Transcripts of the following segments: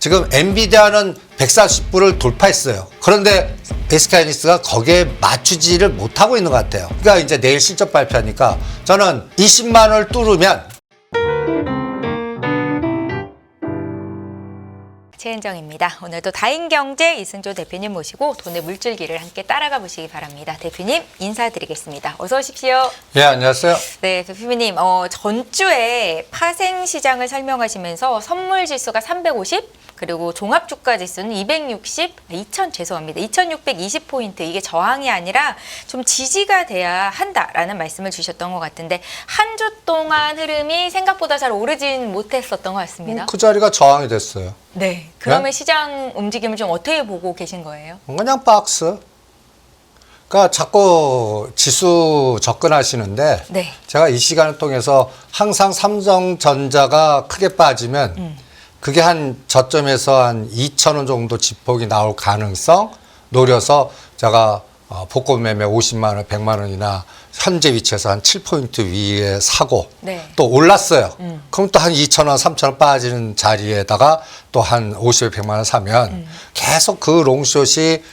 지금 엔비디아는 140불을 돌파했어요. 그런데 SK하이닉스가 거기에 맞추지를 못하고 있는 것 같아요. 그러니까 이제 내일 실적 발표하니까 저는 20만 원을 뚫으면 최은정입니다. 오늘도 다인경제 이승조 대표님 모시고 돈의 물줄기를 함께 따라가 보시기 바랍니다. 대표님 인사드리겠습니다. 어서 오십시오. 예, 안녕하세요. 네, 대표님 전주에 파생시장을 설명하시면서 선물지수가 350 그리고 종합주가지수는 2620포인트 이게 저항이 아니라 좀 지지가 돼야 한다라는 말씀을 주셨던 것 같은데 한 주 동안 흐름이 생각보다 잘 오르진 못했었던 것 같습니다. 그 자리가 저항이 됐어요. 네. 그러면 네? 시장 움직임을 좀 어떻게 보고 계신 거예요? 그냥 박스. 그러니까 자꾸 지수 접근하시는데 네. 제가 이 시간을 통해서 항상 삼성전자가 크게 빠지면 그게 한 저점에서 한 2,000원 정도 지폭이 나올 가능성 노려서 제가 복권 매매 50만 원, 100만 원이나 현재 위치에서 한 7포인트 위에 사고 네. 또 올랐어요. 그럼 또 한 2,000원, 3,000원 빠지는 자리에다가 또 한 50에 100만 원 사면 계속 그 롱숏이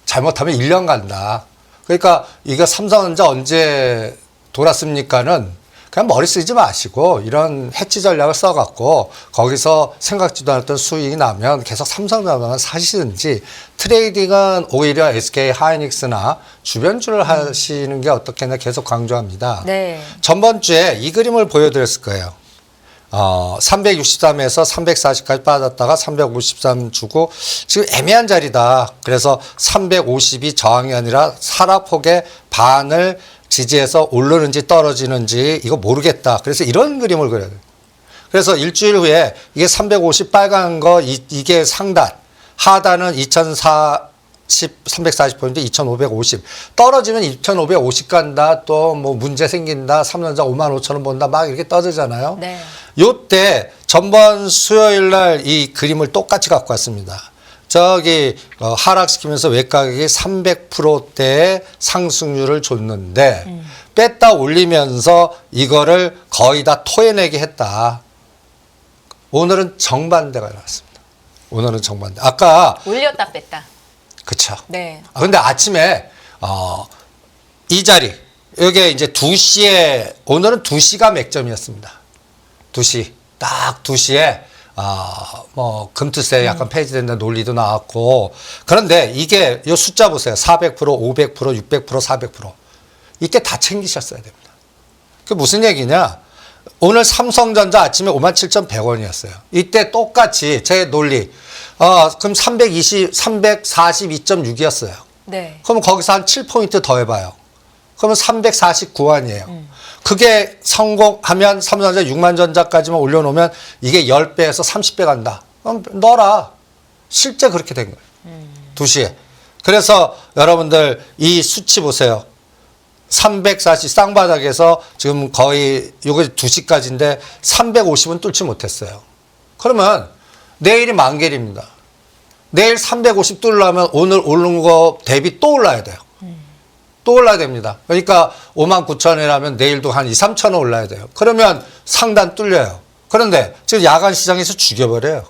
잘못하면 1년 간다. 그러니까 이거 삼성전자 언제 돌았습니까는 그냥 머리 쓰지 마시고 이런 해치 전략을 써갖고 거기서 생각지도 않았던 수익이 나면 계속 삼성전자만 사시든지 트레이딩은 오히려 SK 하이닉스나 주변주를 하시는 게 어떻겠나 계속 강조합니다. 네. 전번 주에 이 그림을 보여드렸을 거예요. 363에서 340까지 빠졌다가 353 주고 지금 애매한 자리다. 그래서 350이 저항이 아니라 하락폭의 반을 지지해서 오르는지 떨어지는지 이거 모르겠다. 그래서 이런 그림을 그려요. 그래서 일주일 후에 이게 350 빨간 거 이게 상단, 하단은 340포인트 2550 떨어지면 2550 간다. 또 뭐 문제 생긴다. 삼성전자 5만 5천 원 본다. 막 이렇게 떠들잖아요. 네. 요때 전번 수요일 날 이 그림을 똑같이 갖고 왔습니다. 저기 하락시키면서 외가격이 300%대의 상승률을 줬는데 뺐다 올리면서 이거를 거의 다 토해내게 했다. 오늘은 정반대가 나왔습니다. 오늘은 정반대. 아까 올렸다 뺐다. 그쵸. 네. 근데 아침에 이 자리 여기 이제 2시에 오늘은 2시가 맥점이었습니다. 2시 딱 2시에 뭐 금투세 약간 폐지된다는 논리도 나왔고 그런데 이게 이 숫자 보세요. 400%, 500%, 600%, 400% 이때 다 챙기셨어야 됩니다. 그게 무슨 얘기냐? 오늘 삼성전자 아침에 57,100원이었어요. 이때 똑같이 제 논리 그럼 342.6이었어요. 네. 그럼 거기서 한 7포인트 더 해봐요. 그러면 349원이에요. 그게 성공하면 삼성전자 6만 전자까지만 올려놓으면 이게 10배에서 30배 간다. 그럼 넣어라. 실제 그렇게 된 거예요. 2시에. 그래서 여러분들 이 수치 보세요. 340 쌍바닥에서 지금 거의 요게 2시까지인데 350은 뚫지 못했어요. 그러면 내일이 만길입니다. 내일 350 뚫으려면 오늘 오른 거 대비 또 올라야 돼요. 또 올라야 됩니다. 그러니까 59,000원이라면 내일도 한 2, 3,000원 올라야 돼요. 그러면 상단 뚫려요. 그런데 지금 야간 시장에서 죽여버려요.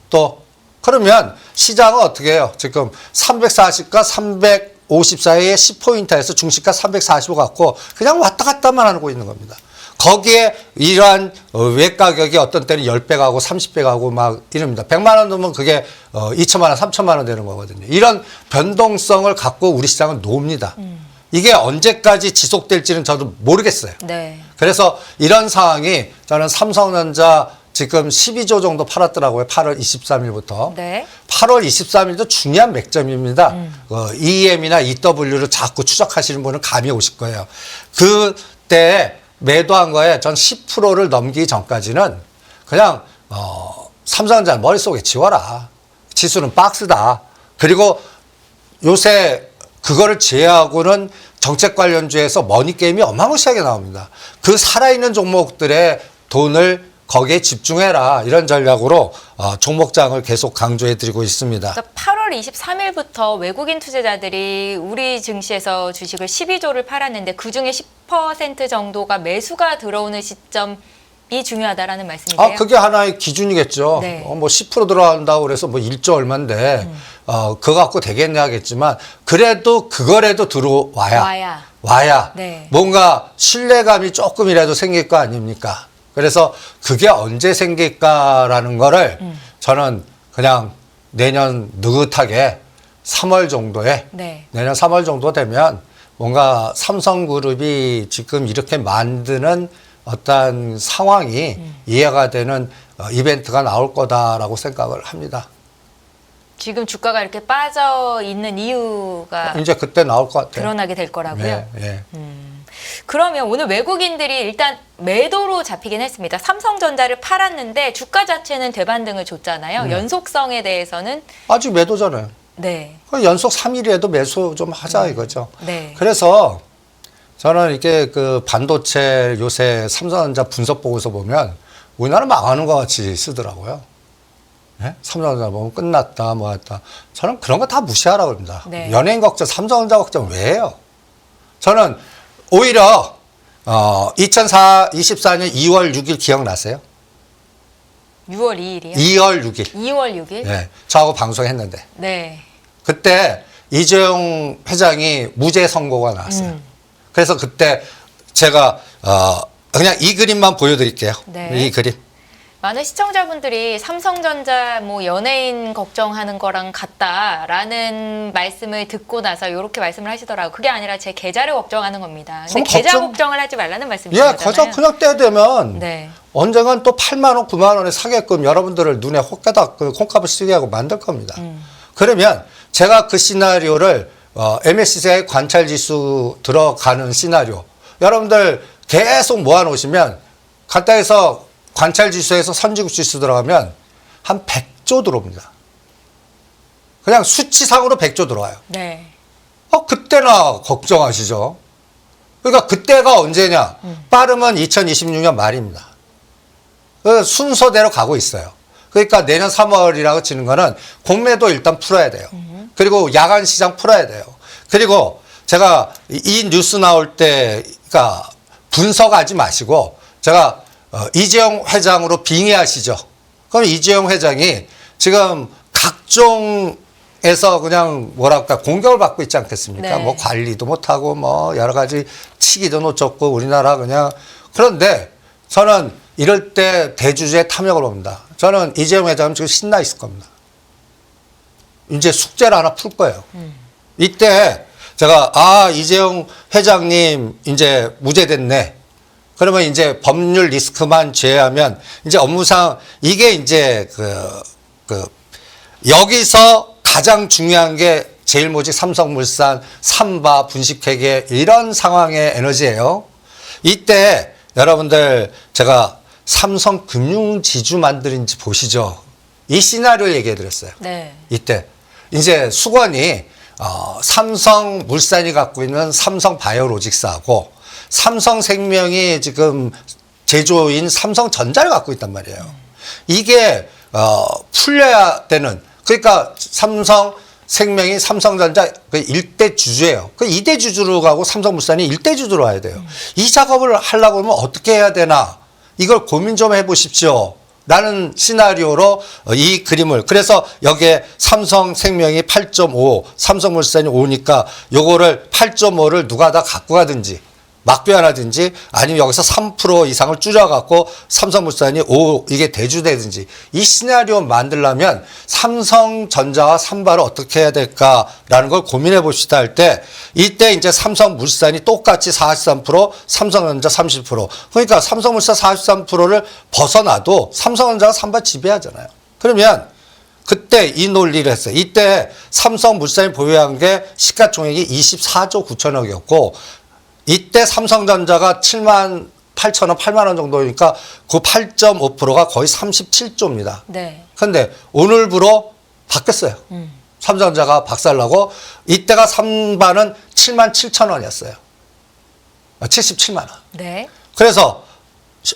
또 그러면 시장은 어떻게 해요? 지금 340과 350 사이에 10포인트에서 중시가 345 갖고 그냥 왔다 갔다만 하고 있는 겁니다. 거기에 이러한 외가격이 어떤 때는 10배 가고 30배 가고 막 이럽니다. 100만 원 넣으면 그게 2천만 원, 3천만 원 되는 거거든요. 이런 변동성을 갖고 우리 시장은 놉니다. 이게 언제까지 지속될지는 저도 모르겠어요. 네. 그래서 이런 상황이 저는 삼성전자 지금 12조 정도 팔았더라고요. 8월 23일부터. 네. 8월 23일도 중요한 맥점입니다. EM이나 EW를 자꾸 추적하시는 분은 감이 오실 거예요. 그때 매도한 거에 전 10%를 넘기기 전까지는 그냥 삼성전자 머릿속에 지워라. 지수는 박스다. 그리고 요새 그거를 제외하고는 정책 관련주에서 머니게임이 어마무시하게 나옵니다. 그 살아있는 종목들의 돈을 거기에 집중해라. 이런 전략으로 종목장을 계속 강조해드리고 있습니다. 그러니까 8월 23일부터 외국인 투자자들이 우리 증시에서 주식을 12조를 팔았는데 그중에 10% 정도가 매수가 들어오는 시점 중요하다라는 말씀이세요? 그게 하나의 기준이겠죠. 네. 뭐 10% 들어간다고 그래서 뭐 1조 얼마인데, 그거 갖고 되겠냐 하겠지만, 그래도 그거라도 와야 네. 뭔가 신뢰감이 조금이라도 생길 거 아닙니까? 그래서 그게 언제 생길까라는 거를 저는 그냥 내년 느긋하게 3월 정도에, 네. 내년 3월 정도 되면 뭔가 삼성그룹이 지금 이렇게 만드는 어떤 상황이 이해가 되는 이벤트가 나올 거다라고 생각을 합니다. 지금 주가가 이렇게 빠져 있는 이유가 이제 그때 나올 것 같아요. 드러나게 될 거라고요? 네, 네. 그러면 오늘 외국인들이 일단 매도로 잡히긴 했습니다. 삼성전자를 팔았는데 주가 자체는 대반등을 줬잖아요. 연속성에 대해서는 아직 매도잖아요. 네. 연속 3일에도 매수 좀 하자 이거죠. 네. 그래서 저는 이게 그 반도체 요새 삼성전자 분석 보고서 보면 우리나라 망하는 것 같이 쓰더라고요. 네? 삼성전자 보면 끝났다, 뭐 했다. 저는 그런 거 다 무시하라고 합니다. 네. 연예인 걱정, 삼성전자 걱정 왜 해요? 저는 오히려 2024년 2월 6일 기억나세요? 6월 2일이요? 2월 6일. 2월 6일? 네, 저하고 방송했는데 네. 그때 이재용 회장이 무죄 선고가 나왔어요. 그래서 그때 제가 그냥 이 그림만 보여드릴게요. 네. 이 그림. 많은 시청자분들이 삼성전자 뭐 연예인 걱정하는 거랑 같다라는 말씀을 듣고 나서 이렇게 말씀을 하시더라고요. 그게 아니라 제 계좌를 걱정하는 겁니다. 근데 그럼 계좌 걱정을 하지 말라는 말씀이신 예, 거잖아요. 가장 그냥 때 되면 네. 언젠간 또 8만 원, 9만 원에 사게끔 여러분들을 눈에 헛개다 콩값을 쓰게 하고 만들 겁니다. 그러면 제가 그 시나리오를 MSCI 관찰 지수 들어가는 시나리오 여러분들 계속 모아놓으시면 간단해서 관찰 지수에서 선지국 지수 들어가면 한 100조 들어옵니다. 그냥 수치상으로 100조 들어와요. 네. 그때나 걱정하시죠. 그러니까 그때가 언제냐? 빠르면 2026년 말입니다. 그 순서대로 가고 있어요. 그러니까 내년 3월이라고 치는 거는 공매도 일단 풀어야 돼요. 그리고 야간 시장 풀어야 돼요. 그리고 제가 이 뉴스 나올 때, 그러니까 분석하지 마시고 제가 이재용 회장으로 빙의하시죠. 그럼 이재용 회장이 지금 각종에서 그냥 뭐랄까 공격을 받고 있지 않겠습니까? 네. 뭐 관리도 못하고 뭐 여러 가지 치기도 놓쳤고 우리나라 그냥 그런데 저는 이럴 때 대주주의 탐욕을 봅니다. 저는 이재용 회장은 지금 신나 있을 겁니다. 이제 숙제를 하나 풀 거예요. 이때 제가 이재용 회장님 이제 무죄됐네. 그러면 이제 법률 리스크만 제외하면 이제 업무상 이게 이제 여기서 가장 중요한 게 제일모직 삼성물산, 삼바, 분식회계 이런 상황의 에너지예요. 이때 여러분들 제가 삼성금융지주 만드는지 보시죠. 이 시나리오를 얘기해 드렸어요. 네. 이때 이제 수건이 삼성물산이 갖고 있는 삼성바이오로직스하고 삼성생명이 지금 제조인 삼성전자를 갖고 있단 말이에요. 이게 풀려야 되는 그러니까 삼성생명이 삼성전자 그 1대 주주예요. 그 2대 주주로 가고 삼성물산이 1대 주주로 와야 돼요. 이 작업을 하려고 하면 어떻게 해야 되나 이걸 고민 좀 해보십시오. 라는 시나리오로 이 그림을 그래서 여기에 삼성생명이 8.5 삼성물산이 5니까 요거를 8.5를 누가 다 갖고 가든지 막변하든지 아니면 여기서 3% 이상을 줄여갖고 삼성물산이 5 이게 대주되든지 이 시나리오 만들려면 삼성전자와 삼바를 어떻게 해야 될까라는 걸 고민해 봅시다 할 때 이때 이제 삼성물산이 똑같이 43% 삼성전자 30% 그러니까 삼성물산 43%를 벗어나도 삼성전자가 삼바 지배하잖아요. 그러면 그때 이 논리를 했어요. 이때 삼성물산이 보유한 게 시가총액이 24조 9천억이었고 이때 삼성전자가 7만 8천원, 8만 원 정도니까 그 8.5%가 거의 37조입니다. 네. 근데 오늘부로 바뀌었어요. 삼성전자가 박살나고 이때가 삼바는 7만 7천 원이었어요. 77만 원. 네. 그래서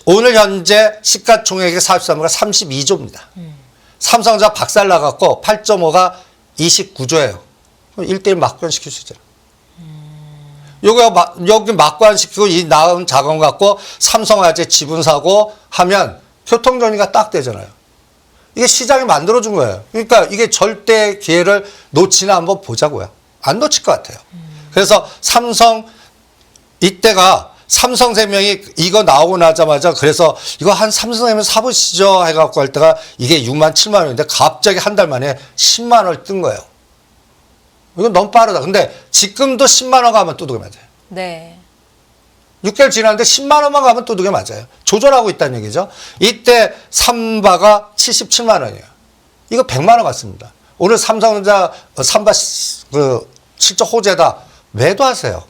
오늘 현재 시가총액의 43%가 32조입니다. 삼성전자 박살나갖고 8.5가 29조예요. 1대1 막변시킬 수 있잖아요. 여기 막관시키고 이 나은 자금 갖고 삼성화재 지분 사고 하면 교통정리가 딱 되잖아요. 이게 시장이 만들어준 거예요. 그러니까 이게 절대 기회를 놓치나 한번 보자고요. 안 놓칠 것 같아요. 그래서 이때가 삼성생명이 이거 나오고 나자마자 그래서 이거 한 삼성생명 사보시죠 해갖고 할 때가 이게 6만 7만 원인데 갑자기 한 달 만에 10만 원을 뜬 거예요. 이건 너무 빠르다. 근데 지금도 10만 원 가면 뚜둑이 맞아요. 네. 6개월 지났는데 10만 원만 가면 뚜둑이 맞아요. 조절하고 있다는 얘기죠. 이때 삼바가 77만 원이에요. 이거 100만 원 같습니다. 오늘 삼성전자 삼바 실적 호재다. 매도하세요.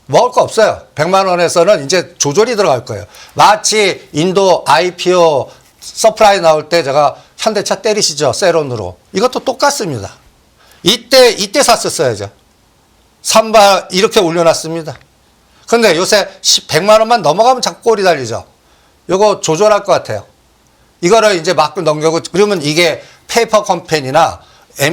먹을 거 없어요. 100만 원에서는 이제 조절이 들어갈 거예요. 마치 인도 IPO 서프라이 나올 때 제가 현대차 때리시죠. 세론으로. 이것도 똑같습니다. 이때 샀었어야죠. 삼바 이렇게 올려놨습니다. 근데 요새 100만 원만 넘어가면 자꾸 꼬리 달리죠. 요거 조절할 것 같아요. 이거를 이제 막 넘겨고 그러면 이게 페이퍼 컴퍼니나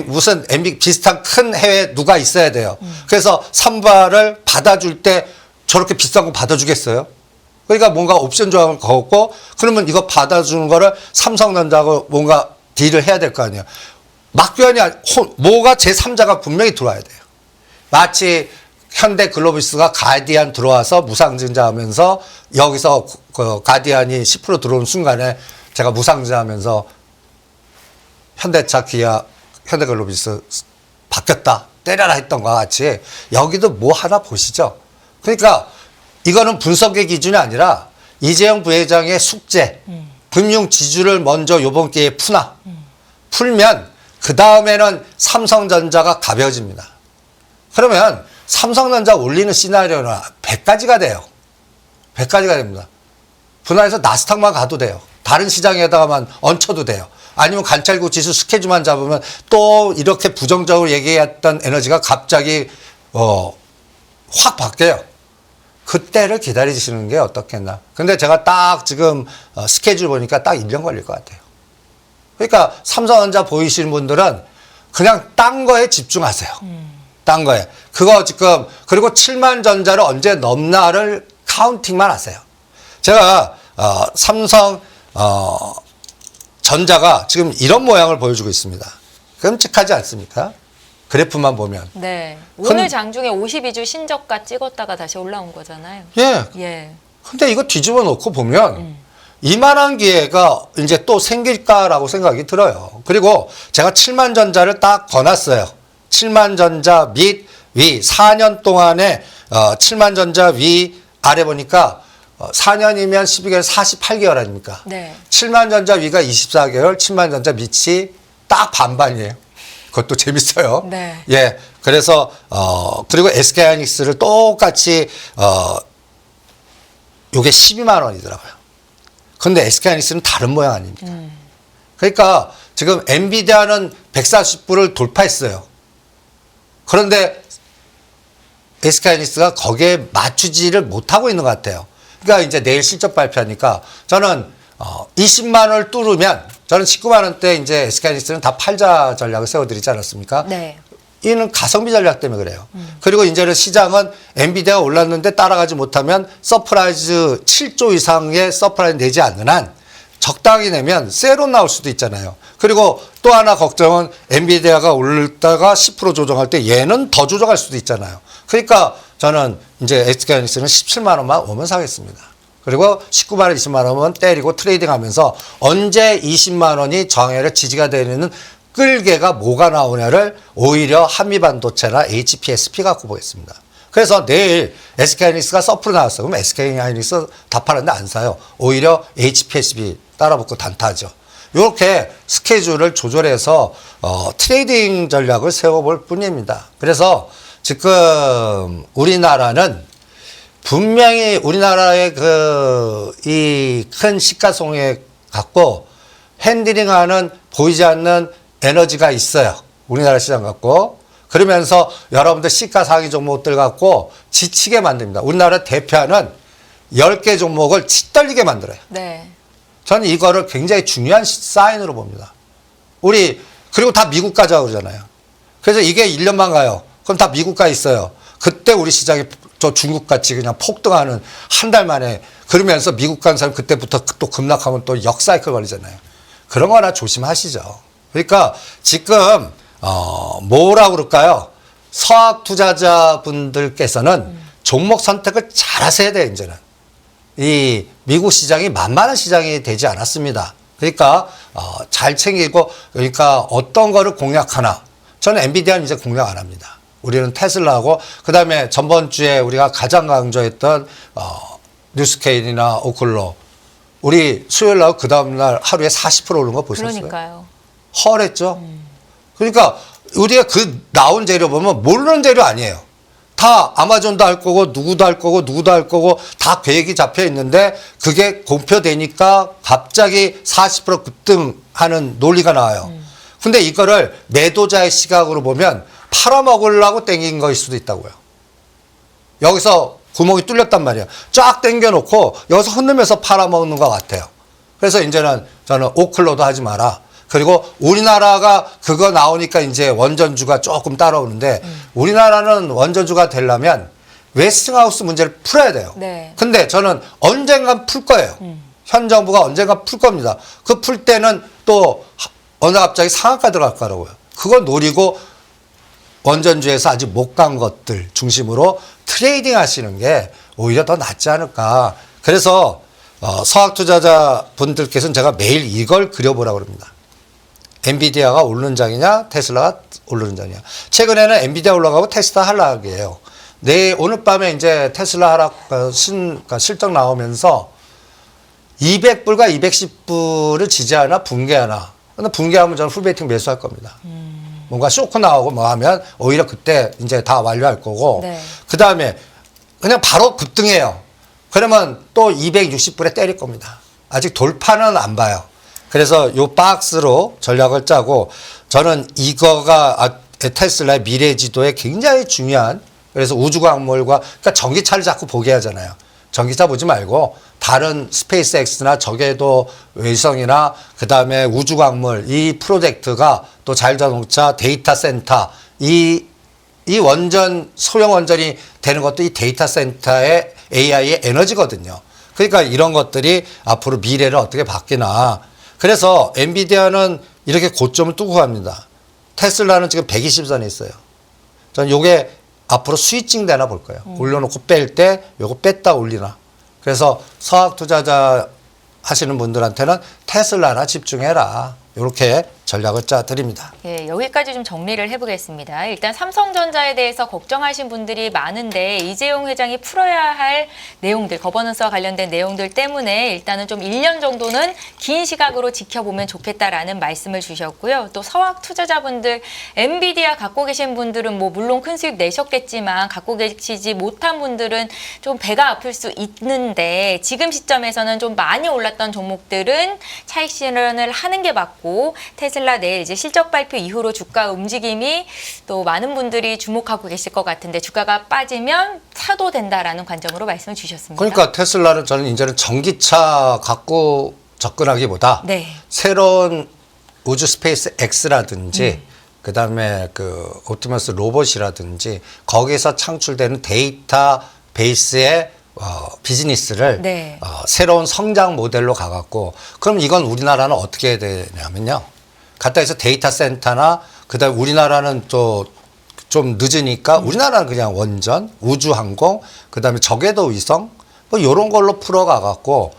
무슨 MB 비슷한 큰 해외 누가 있어야 돼요. 그래서 삼바를 받아줄 때 저렇게 비싼 거 받아주겠어요? 그러니까 뭔가 옵션 조항을 걸었고 그러면 이거 받아주는 거를 삼성전자하고 뭔가 딜을 해야 될 거 아니에요. 막교환이 뭐가 제3자가 분명히 들어와야 돼요. 마치 현대글로비스가 가디안 들어와서 무상증자 하면서 여기서 그 가디안이 10% 들어오는 순간에 제가 무상증자 하면서 현대차, 기아, 현대글로비스 바뀌었다. 때려라 했던 것과 같이 여기도 뭐 하나 보시죠. 그러니까 이거는 분석의 기준이 아니라 이재용 부회장의 숙제, 금융지주를 먼저 요번 기회에 풀면 그 다음에는 삼성전자가 가벼워집니다. 그러면 삼성전자 올리는 시나리오는 100가지가 돼요. 100가지가 됩니다. 분할해서 나스닥만 가도 돼요. 다른 시장에다가만 얹혀도 돼요. 아니면 관찰구 지수 스케줄만 잡으면 또 이렇게 부정적으로 얘기했던 에너지가 갑자기 확 바뀌어요. 그때를 기다리시는 게 어떻겠나. 근데 제가 딱 지금 스케줄 보니까 딱 1년 걸릴 것 같아요. 그러니까 삼성전자 보이시는 분들은 그냥 딴 거에 집중하세요. 딴 거에. 그거 지금 그리고 7만 전자를 언제 넘나를 카운팅만 하세요. 제가 삼성 전자가 지금 이런 모양을 보여주고 있습니다. 끔찍하지 않습니까? 그래프만 보면. 네. 오늘 장중에 52주 신저가 찍었다가 다시 올라온 거잖아요. 예. 예. 근데 이거 뒤집어 놓고 보면 이만한 기회가 이제 또 생길까라고 생각이 들어요. 그리고 제가 7만 전자를 딱 거놨어요. 7만 전자 밑, 위 4년 동안에 7만 전자 위 아래 보니까 4년이면 12개월 48개월 아닙니까? 네. 7만 전자 위가 24개월, 7만 전자 밑이 딱 반반이에요. 그것도 재밌어요. 네. 예. 그래서 그리고 SK하이닉스를 똑같이 요게 12만 원이더라고요. 근데 SK하이닉스는 다른 모양 아닙니까? 그러니까 지금 엔비디아는 140불을 돌파했어요. 그런데 SK하이닉스가 거기에 맞추지를 못하고 있는 것 같아요. 그러니까 이제 내일 실적 발표하니까 저는 20만 원을 뚫으면 저는 19만 원대 이제 SK하이닉스는 다 팔자 전략을 세워드리지 않았습니까? 네. 이는 가성비 전략 때문에 그래요. 그리고 이제는 시장은 엔비디아가 올랐는데 따라가지 못하면 서프라이즈 7조 이상의 서프라이즈 내지 않는 한 적당히 내면 세론 나올 수도 있잖아요. 그리고 또 하나 걱정은 엔비디아가 올랐다가 10% 조정할 때 얘는 더 조정할 수도 있잖아요. 그러니까 저는 이제 SK하이닉스는 17만 원만 오면 사겠습니다. 그리고 19만 원, 20만 원은 때리고 트레이딩 하면서 언제 20만 원이 저항해를 지지가 되는 끌개가 뭐가 나오냐를 오히려 한미반도체나 HPSP 갖고 보겠습니다. 그래서 내일 SK하이닉스가 서프로 나왔어. 그럼 SK하이닉스 다 팔았는데 안 사요. 오히려 HPSP 따라붙고 단타죠. 이렇게 스케줄을 조절해서 트레이딩 전략을 세워볼 뿐입니다. 그래서 지금 우리나라는 분명히 우리나라의 이 큰 시가총액 갖고 핸들링하는 보이지 않는 에너지가 있어요. 우리나라 시장 갖고. 그러면서 여러분들 시가 상위 종목들 갖고 지치게 만듭니다. 우리나라 대표하는 10개 종목을 치떨리게 만들어요. 네. 저는 이거를 굉장히 중요한 사인으로 봅니다. 그리고 다 미국 가자고 그러잖아요. 그래서 이게 1년만 가요. 그럼 다 미국 가 있어요. 그때 우리 시장이 저 중국같이 그냥 폭등하는 한 달 만에 그러면서 미국 간 사람 그때부터 또 급락하면 또 역사이클 걸리잖아요. 그런 거 하나 조심하시죠. 그러니까 지금 뭐라고 그럴까요? 서학 투자자분들께서는 종목 선택을 잘 하셔야 돼요, 이제는. 이 미국 시장이 만만한 시장이 되지 않았습니다. 그러니까 잘 챙기고 그러니까 어떤 거를 공략하나. 저는 엔비디아는 이제 공략 안 합니다. 우리는 테슬라하고 그다음에 전번 주에 우리가 가장 강조했던 뉴스케일이나 오클로 우리 수요일 날 그 다음 날 하루에 40% 오른 거 보셨어요? 그러니까요. 헐했죠. 그러니까 우리가 그 나온 재료 보면 모르는 재료 아니에요. 다 아마존도 할 거고 누구도 할 거고 누구도 할 거고 다 계획이 잡혀 있는데 그게 공표되니까 갑자기 40% 급등하는 논리가 나와요. 근데 이거를 매도자의 시각으로 보면 팔아먹으려고 땡긴 거일 수도 있다고요. 여기서 구멍이 뚫렸단 말이에요. 쫙 당겨놓고 여기서 흔들면서 팔아먹는 것 같아요. 그래서 이제는 저는 오클로도 하지 마라. 그리고 우리나라가 그거 나오니까 이제 원전주가 조금 따라오는데 우리나라는 원전주가 되려면 웨스팅하우스 문제를 풀어야 돼요. 네. 근데 저는 언젠간 풀 거예요. 현 정부가 언젠간 풀 겁니다. 그 풀 때는 또 어느 갑자기 상한가 들어갈 거라고요. 그걸 노리고 원전주에서 아직 못 간 것들 중심으로 트레이딩 하시는 게 오히려 더 낫지 않을까. 그래서 서학 투자자 분들께서는 제가 매일 이걸 그려보라고 그럽니다. 엔비디아가 오르는 장이냐 테슬라가 오르는 장이냐. 최근에는 엔비디아 올라가고 테슬라 하락이에요. 오늘 밤에 이제 테슬라 하락 그러니까 실적 나오면서 200불과 210불을 지지하나 붕괴하나. 근데 붕괴하면 저는 풀베이팅 매수할 겁니다. 뭔가 쇼크 나오고 뭐 하면 오히려 그때 이제 다 완료할 거고. 네. 그 다음에 그냥 바로 급등해요. 그러면 또 260불에 때릴 겁니다. 아직 돌파는 안 봐요. 그래서 요 박스로 전략을 짜고 저는 이거가 테슬라의 미래 지도에 굉장히 중요한 그래서 우주광물과 그러니까 전기차를 자꾸 보게 하잖아요. 전기차 보지 말고 다른 스페이스X나 저궤도 위성이나 그다음에 우주광물 이 프로젝트가 또 자율자동차 데이터 센터 이 원전 소형 원전이 되는 것도 이 데이터 센터의 AI의 에너지거든요. 그러니까 이런 것들이 앞으로 미래를 어떻게 바뀌나. 그래서 엔비디아는 이렇게 고점을 뚫고 갑니다. 테슬라는 지금 120선에 있어요. 저는 요게 앞으로 스위칭 되나 볼 거예요. 올려놓고 뺄 때 요거 뺐다 올리나. 그래서 서학 투자자 하시는 분들한테는 테슬라나 집중해라. 이렇게 전략을 짜드립니다. 예, 여기까지 좀 정리를 해보겠습니다. 일단 삼성전자에 대해서 걱정하신 분들이 많은데 이재용 회장이 풀어야 할 내용들, 거버넌스와 관련된 내용들 때문에 일단은 좀 1년 정도는 긴 시각으로 지켜보면 좋겠다라는 말씀을 주셨고요. 또 서학 투자자분들, 엔비디아 갖고 계신 분들은 뭐 물론 큰 수익 내셨겠지만 갖고 계시지 못한 분들은 좀 배가 아플 수 있는데 지금 시점에서는 좀 많이 올랐던 종목들은 차익 실현을 하는 게 맞고 테슬라 내일 이제 실적 발표 이후로 주가 움직임이 또 많은 분들이 주목하고 계실 것 같은데 주가가 빠지면 사도 된다라는 관점으로 말씀을 주셨습니다. 그러니까 테슬라는 저는 이제는 전기차 갖고 접근하기보다 네. 새로운 우주 스페이스 X라든지 그다음에 그 옵티머스 로봇이라든지 거기서 창출되는 데이터 베이스의 비즈니스를 네. 새로운 성장 모델로 가갖고 그럼 이건 우리나라는 어떻게 해야 되냐면요. 갖다 해서 데이터 센터나 그다음에 우리나라는 또 좀 늦으니까 우리나라는 그냥 원전, 우주항공, 그다음에 저궤도 위성 뭐 이런 걸로 풀어가갖고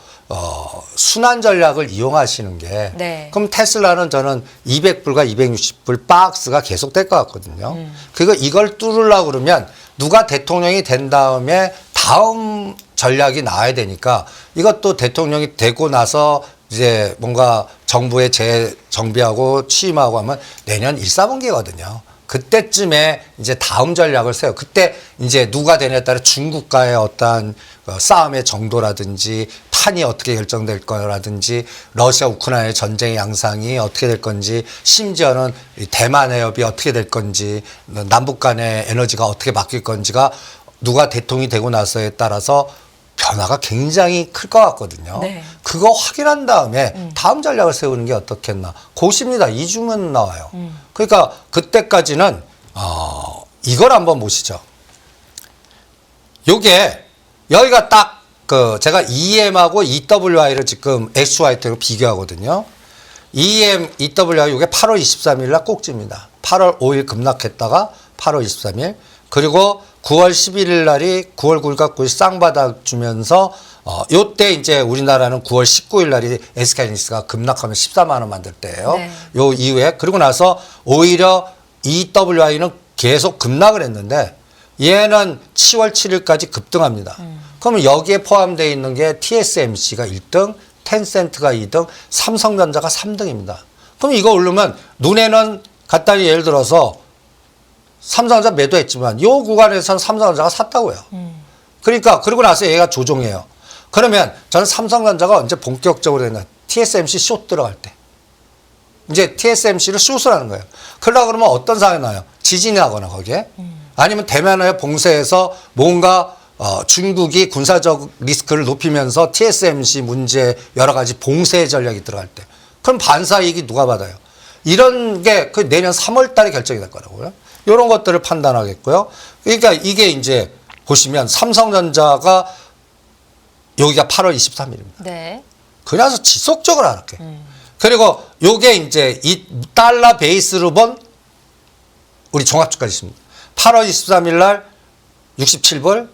순환 전략을 이용하시는 게 네. 그럼 테슬라는 저는 200불과 260불 박스가 계속될 것 같거든요. 그리고 이걸 뚫으려고 그러면 누가 대통령이 된 다음에 다음 전략이 나와야 되니까 이것도 대통령이 되고 나서 이제 뭔가 정부에 재정비하고 취임하고 하면 내년 1, 4분기거든요. 그때쯤에 이제 다음 전략을 세요. 그때 이제 누가 되냐에 따라 중국과의 어떤 싸움의 정도라든지 판이 어떻게 결정될 거라든지 러시아 우크라이나의 전쟁의 양상이 어떻게 될 건지 심지어는 대만 해협이 어떻게 될 건지 남북 간의 에너지가 어떻게 바뀔 건지가 누가 대통령이 되고 나서에 따라서 변화가 굉장히 클 것 같거든요. 네. 그거 확인한 다음에 다음 전략을 세우는 게 어떻겠나. 고십니다. 2주면 나와요. 그러니까 그때까지는 이걸 한번 보시죠. 요게 여기가 딱 그 제가 EM하고 EWI를 지금 XY로 비교하거든요. EM, EWI 요게 8월 23일 날 꼭지입니다. 8월 5일 급락했다가 8월 23일 그리고 9월 11일 날이 9월 9일과 9일 쌍바닥 주면서 요때 이제 우리나라는 9월 19일 날이 SK하이닉스가 급락하면 14만 원 만들 때예요. 네. 요 이후에 그리고 나서 오히려 EWI는 계속 급락을 했는데 얘는 10월 7일까지 급등합니다. 그러면 여기에 포함되어 있는 게 TSMC가 1등, 텐센트가 2등, 삼성전자가 3등입니다. 그럼 이거 오르면 눈에는 간단히 예를 들어서 삼성전자 매도했지만 요 구간에서는 삼성전자가 샀다고요. 그러니까 그러고 나서 얘가 조종해요. 그러면 저는 삼성전자가 언제 본격적으로 했나 TSMC 숏 들어갈 때 이제 TSMC를 숏을 하는 거예요. 그러다 그러면 어떤 상황이 나요? 지진이 나거나 거기에 아니면 대만의 봉쇄에서 뭔가 중국이 군사적 리스크를 높이면서 TSMC 문제 여러 가지 봉쇄 전략이 들어갈 때 그럼 반사 이익이 누가 받아요? 이런 게 그 내년 3월 달에 결정이 될 거라고요. 이런 것들을 판단하겠고요. 그러니까 이게 이제 보시면 삼성전자가 여기가 8월 23일입니다. 네. 그래서 지속적으로 하락해. 그리고 요게 이제 이 달러 베이스로 본 우리 종합주가지 있습니다. 8월 23일 날 67불,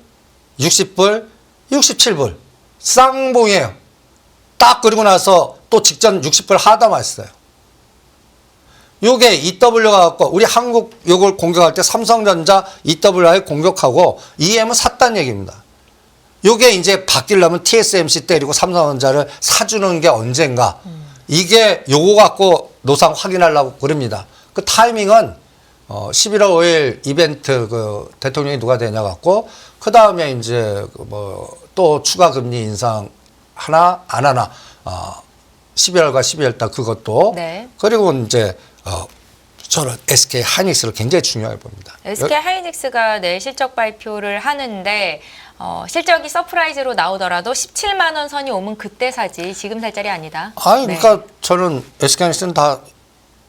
60불, 67불. 쌍봉이에요. 딱 그리고 나서 또 직전 60불 하담했어요. 요게 EW가 갖고 우리 한국 요걸 공격할 때 삼성전자 EWI 공격하고 EM은 샀다는 얘기입니다. 요게 이제 바뀌려면 TSMC 때리고 삼성전자를 사주는 게 언젠가. 이게 요거 갖고 노상 확인하려고 그럽니다. 그 타이밍은 11월 5일 이벤트 그 대통령이 누가 되냐 갖고 그 다음에 이제 뭐 또 추가 금리 인상 하나 안 하나 11월과 12월 달 그것도 네. 그리고 이제 저는 SK 하이닉스를 굉장히 중요하게 봅니다. SK 하이닉스가 내일 실적 발표를 하는데 실적이 서프라이즈로 나오더라도 17만 원 선이 오면 그때 사지 지금 살 자리 아니다. 아니 네. 그러니까 저는 SK 하이닉스는 다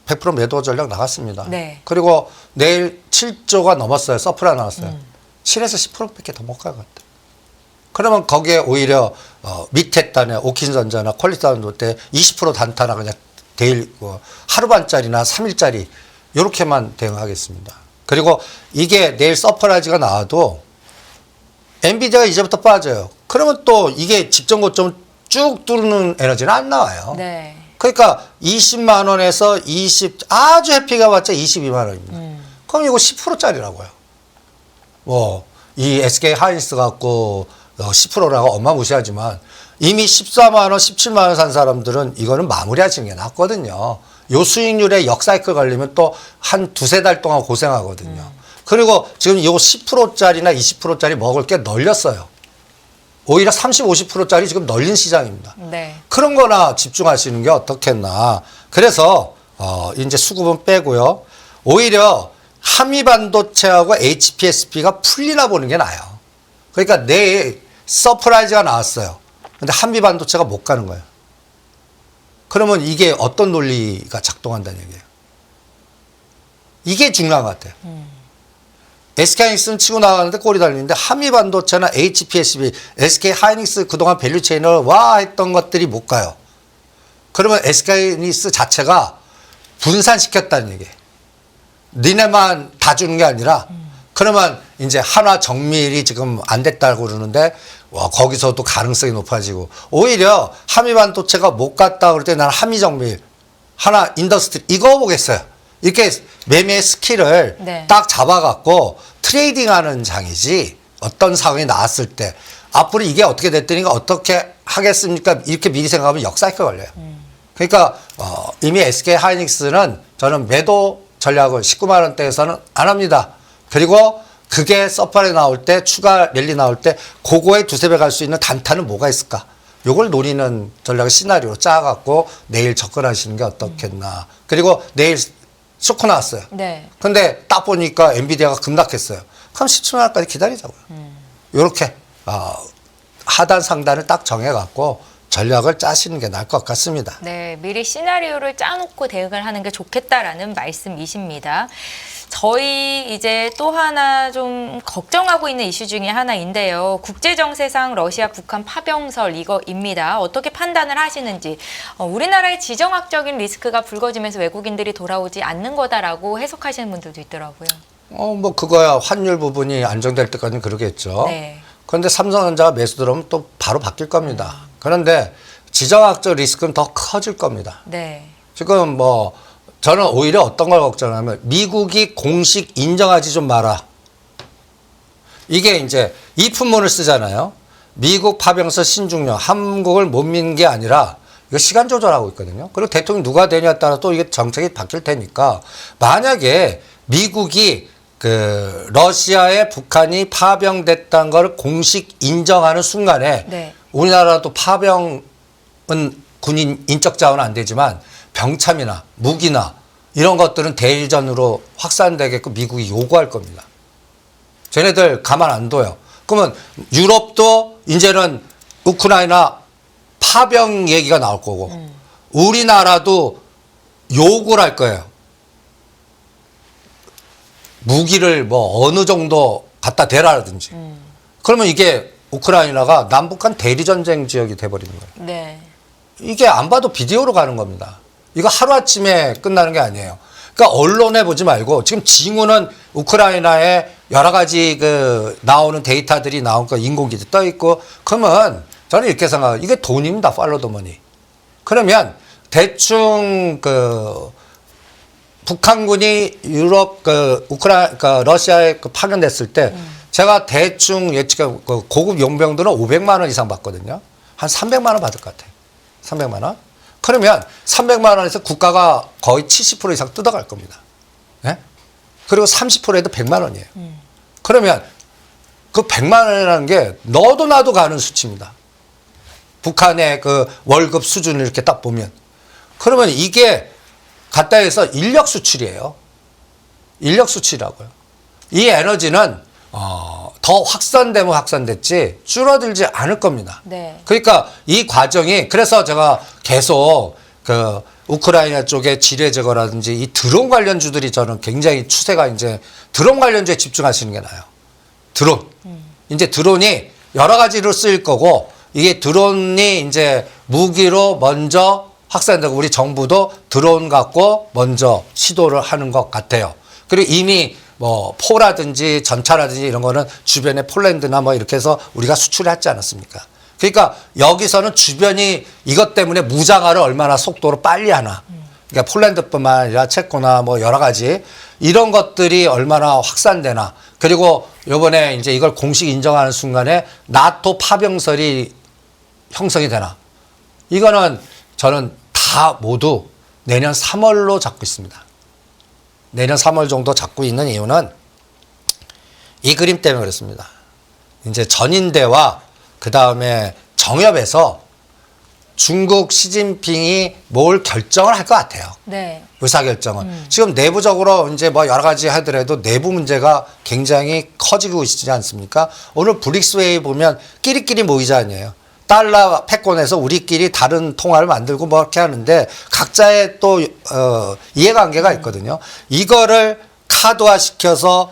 100% 매도 전략 나갔습니다. 네. 그리고 내일 7조가 넘었어요. 서프라이 나왔어요. 7에서 10%밖에 더 못 갈 것 같아요. 그러면 거기에 오히려 밑에 단에 오킨전자나 퀄리티단도 때 20% 단타나 그냥 데일 하루 반짜리나 3일짜리 이렇게만 대응하겠습니다. 그리고 이게 내일 서프라이즈가 나와도 엔비디아가 이제부터 빠져요. 그러면 또 이게 직전 고점을 쭉 뚫는 에너지는 안 나와요. 네. 그러니까 20만 원에서 아주 해피가 봤자 22만 원입니다. 그럼 이거 10%짜리라고요. 이 SK 하이닉스 갖고 10%라고 어마무시하지만 이미 14만 원, 17만 원 산 사람들은 이거는 마무리하시는 게 낫거든요. 요 수익률에 역사이클 걸리면 또 한 두세 달 동안 고생하거든요. 그리고 지금 요 10%짜리나 20%짜리 먹을 게 널렸어요. 오히려 30, 50%짜리 지금 널린 시장입니다. 네. 그런 거나 집중하시는 게 어떻겠나. 그래서 이제 수급은 빼고요. 오히려 한미반도체하고 HPSP가 풀리나 보는 게 나아요. 그러니까 내일 서프라이즈가 나왔어요. 근데 한미반도체가 못 가는 거예요. 그러면 이게 어떤 논리가 작동한다는 얘기예요. 이게 중요한 것 같아요. SK하이닉스는 치고 나가는데 꼬리 달리는데 한미반도체나 HPSB, SK하이닉스 그동안 밸류체인을 와 했던 것들이 못 가요. 그러면 SK하이닉스 자체가 분산시켰다는 얘기예요. 니네만 다 주는 게 아니라 그러면 이제 한화 정밀이 지금 안 됐다고 그러는데 거기서도 가능성이 높아지고 오히려 한미반도체가 못 갔다 그럴 때 나는 한미정밀 하나 인더스트리 이거 보겠어요. 이렇게 매매 스킬을 네. 딱 잡아갖고 트레이딩하는 장이지 어떤 상황이 나왔을 때 앞으로 이게 어떻게 됐더니까 어떻게 하겠습니까? 이렇게 미리 생각하면 역사이클 걸려요. 그러니까 이미 SK 하이닉스는 저는 매도 전략을 19만 원대에서는 안 합니다. 그리고 그게 서프라이 나올 때 추가 랠리 나올 때 그거에 두세 배 갈 수 있는 단타는 뭐가 있을까? 요걸 노리는 전략을 시나리오로 짜갖고 내일 접근하시는 게 어떻겠나. 그리고 내일 쇼크 나왔어요. 네. 근데 딱 보니까 엔비디아가 급락했어요. 그럼 17만 원까지 기다리자고요. 요렇게 하단 상단을 딱 정해갖고 전략을 짜시는 게 나을 것 같습니다. 네, 미리 시나리오를 짜놓고 대응을 하는 게 좋겠다라는 말씀이십니다. 저희 이제 또 하나 좀 걱정하고 있는 이슈 중에 하나인데요. 국제정세상 러시아, 북한 파병설 이거입니다. 어떻게 판단을 하시는지. 우리나라의 지정학적인 리스크가 불거지면서 외국인들이 돌아오지 않는 거다라고 해석하시는 분들도 있더라고요. 뭐 그거야 환율 부분이 안정될 때까지는 그러겠죠. 네. 그런데 삼성전자가 매수 들어오면 또 바로 바뀔 겁니다. 그런데 지정학적 리스크는 더 커질 겁니다. 네. 지금 뭐 저는 오히려 어떤 걸 걱정하면 미국이 공식 인정하지 좀 마라. 이게 이제 이 품문을 쓰잖아요. 미국 파병서 신중령 한국을 못 믿는 게 아니라 이거 시간 조절하고 있거든요. 그리고 대통령이 누가 되냐에 따라 또 이게 정책이 바뀔 테니까 만약에 미국이 그 러시아에 북한이 파병됐다는 걸 공식 인정하는 순간에 네. 우리나라도 파병은 군인 인적 자원은 안 되지만 병참이나 무기나 이런 것들은 대리전으로 확산되게끔 미국이 요구할 겁니다. 쟤네들 가만 안 둬요. 그러면 유럽도 이제는 우크라이나 파병 얘기가 나올 거고 우리나라도 요구를 할 거예요. 무기를 뭐 어느 정도 갖다 대라든지. 그러면 이게 우크라이나가 남북한 대리전쟁 지역이 돼버리는 거예요. 네. 이게 안 봐도 비디오로 가는 겁니다. 이거 하루아침에 끝나는 게 아니에요. 그러니까 언론에 보지 말고 지금 징후는 우크라이나에 여러 가지 그 나오는 데이터들이 나온 거 인공지도 떠 있고 그러면 저는 이렇게 생각해요. 이게 돈입니다. 팔로우 더 머니. 그러면 대충 그 북한군이 유럽 그 러시아에 그 파견됐을 때 제가 대충 예측해 그 고급 용병들은 500만 원 이상 받거든요. 한 300만 원 받을 것 같아요. 300만 원. 그러면 300만 원에서 국가가 거의 70% 이상 뜯어갈 겁니다. 네? 그리고 30%에도 100만 원이에요. 그러면 그 100만 원이라는 게 너도 나도 가는 수치입니다. 북한의 그 월급 수준을 이렇게 딱 보면. 그러면 이게 갖다 해서 인력 수출이에요. 인력 수출이라고요. 이 에너지는 더 확산되면 확산됐지 줄어들지 않을 겁니다. 네. 그러니까 이 과정이 그래서 제가 계속 그 우크라이나 쪽의 지뢰 제거라든지 이 드론 관련주들이 저는 굉장히 추세가 이제 드론 관련주에 집중하시는 게 나아요. 드론. 이제 드론이 여러 가지로 쓰일 거고 이게 드론이 이제 무기로 먼저 확산되고 우리 정부도 드론 갖고 먼저 시도를 하는 것 같아요. 그리고 이미 뭐 포라든지 전차라든지 이런 거는 주변에 폴란드나 뭐 이렇게 해서 우리가 수출을 했지 않았습니까? 그러니까 여기서는 주변이 이것 때문에 무장화를 얼마나 속도로 빨리 하나. 그러니까 폴란드뿐만 아니라 체코나 뭐 여러 가지 이런 것들이 얼마나 확산되나. 그리고 이번에 이제 이걸 공식 인정하는 순간에 나토 파병설이 형성이 되나. 이거는 저는 다 모두 내년 3월로 잡고 있습니다. 내년 3월 정도 잡고 있는 이유는 이 그림 때문에 그렇습니다. 이제 전인대와 그 다음에 정협에서 중국 시진핑이 뭘 결정을 할 것 같아요. 네. 의사결정은. 지금 내부적으로 이제 뭐 여러 가지 하더라도 내부 문제가 굉장히 커지고 있지 않습니까? 오늘 브릭스웨이 보면 끼리끼리 모이자 아니에요. 달러 패권에서 우리끼리 다른 통화를 만들고 뭐 이렇게 하는데 각자의 또 이해관계가 있거든요. 이거를 카드화시켜서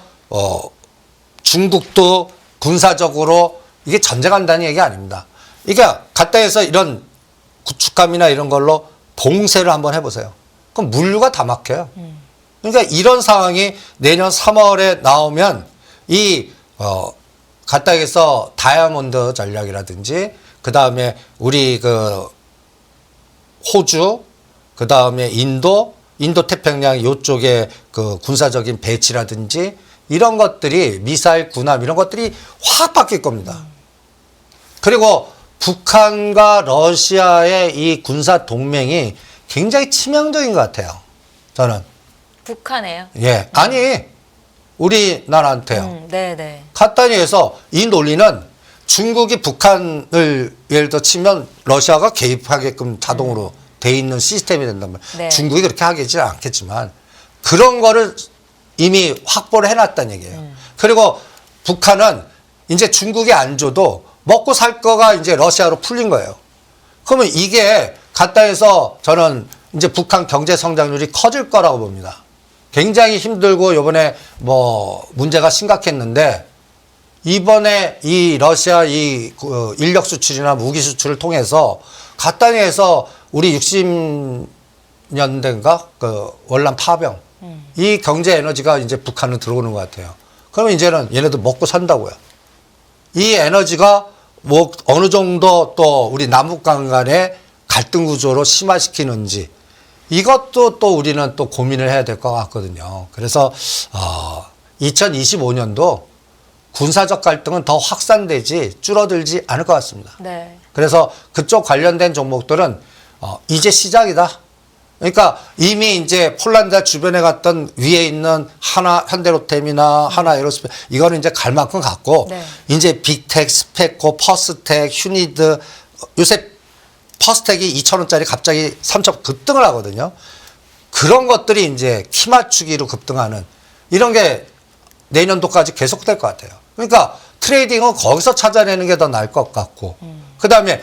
중국도 군사적으로 이게 전쟁한다는 얘기 아닙니다. 이게 갖다 해서 이런 구축함이나 이런 걸로 봉쇄를 한번 해보세요. 그럼 물류가 다 막혀요. 그러니까 이런 상황이 내년 3월에 나오면 이 갖다 해서 다이아몬드 전략이라든지 그 다음에 우리 그 호주, 그 다음에 인도 태평양 요쪽에 그 군사적인 배치라든지 이런 것들이 미사일 군함 이런 것들이 확 바뀔 겁니다. 그리고 북한과 러시아의 이 군사 동맹이 굉장히 치명적인 것 같아요. 저는. 북한에요? 예. 아니, 우리나라한테요. 네네. 간단히 해서 이 논리는 중국이 북한을 예를 들어 치면 러시아가 개입하게끔 자동으로 돼 있는 시스템이 된단 말이에요. 네. 중국이 그렇게 하겠지 않겠지만 그런 거를 이미 확보를 해놨다는 얘기예요. 그리고 북한은 이제 중국이 안 줘도 먹고 살 거가 이제 러시아로 풀린 거예요. 그러면 이게 갔다 해서 저는 이제 북한 경제 성장률이 커질 거라고 봅니다. 굉장히 힘들고 요번에 뭐 문제가 심각했는데 이번에 이 러시아 그 인력 수출이나 무기 수출을 통해서 갔다니에서 우리 60년대인가 그 월남 파병 이 경제 에너지가 이제 북한은 들어오는 것 같아요. 그러면 이제는 얘네들 먹고 산다고요. 이 에너지가 뭐 어느 정도 또 우리 남북 간의 갈등 구조로 심화시키는지 이것도 또 우리는 또 고민을 해야 될 것 같거든요. 그래서 2025년도 군사적 갈등은 더 확산되지 줄어들지 않을 것 같습니다. 네. 그래서 그쪽 관련된 종목들은 이제 시작이다. 그러니까 이미 이제 폴란드 주변에 갔던 위에 있는 하나 현대로템이나 하나 에어로스페이스 이거는 이제 갈 만큼 갔고 네. 이제 빅텍, 스페코, 퍼스텍, 휴니드 요새 퍼스텍이 2,000원짜리 갑자기 3천 급등을 하거든요. 그런 것들이 이제 키 맞추기로 급등하는 이런 게 내년도까지 계속될 것 같아요. 그러니까 트레이딩은 거기서 찾아내는 게 더 나을 것 같고 그다음에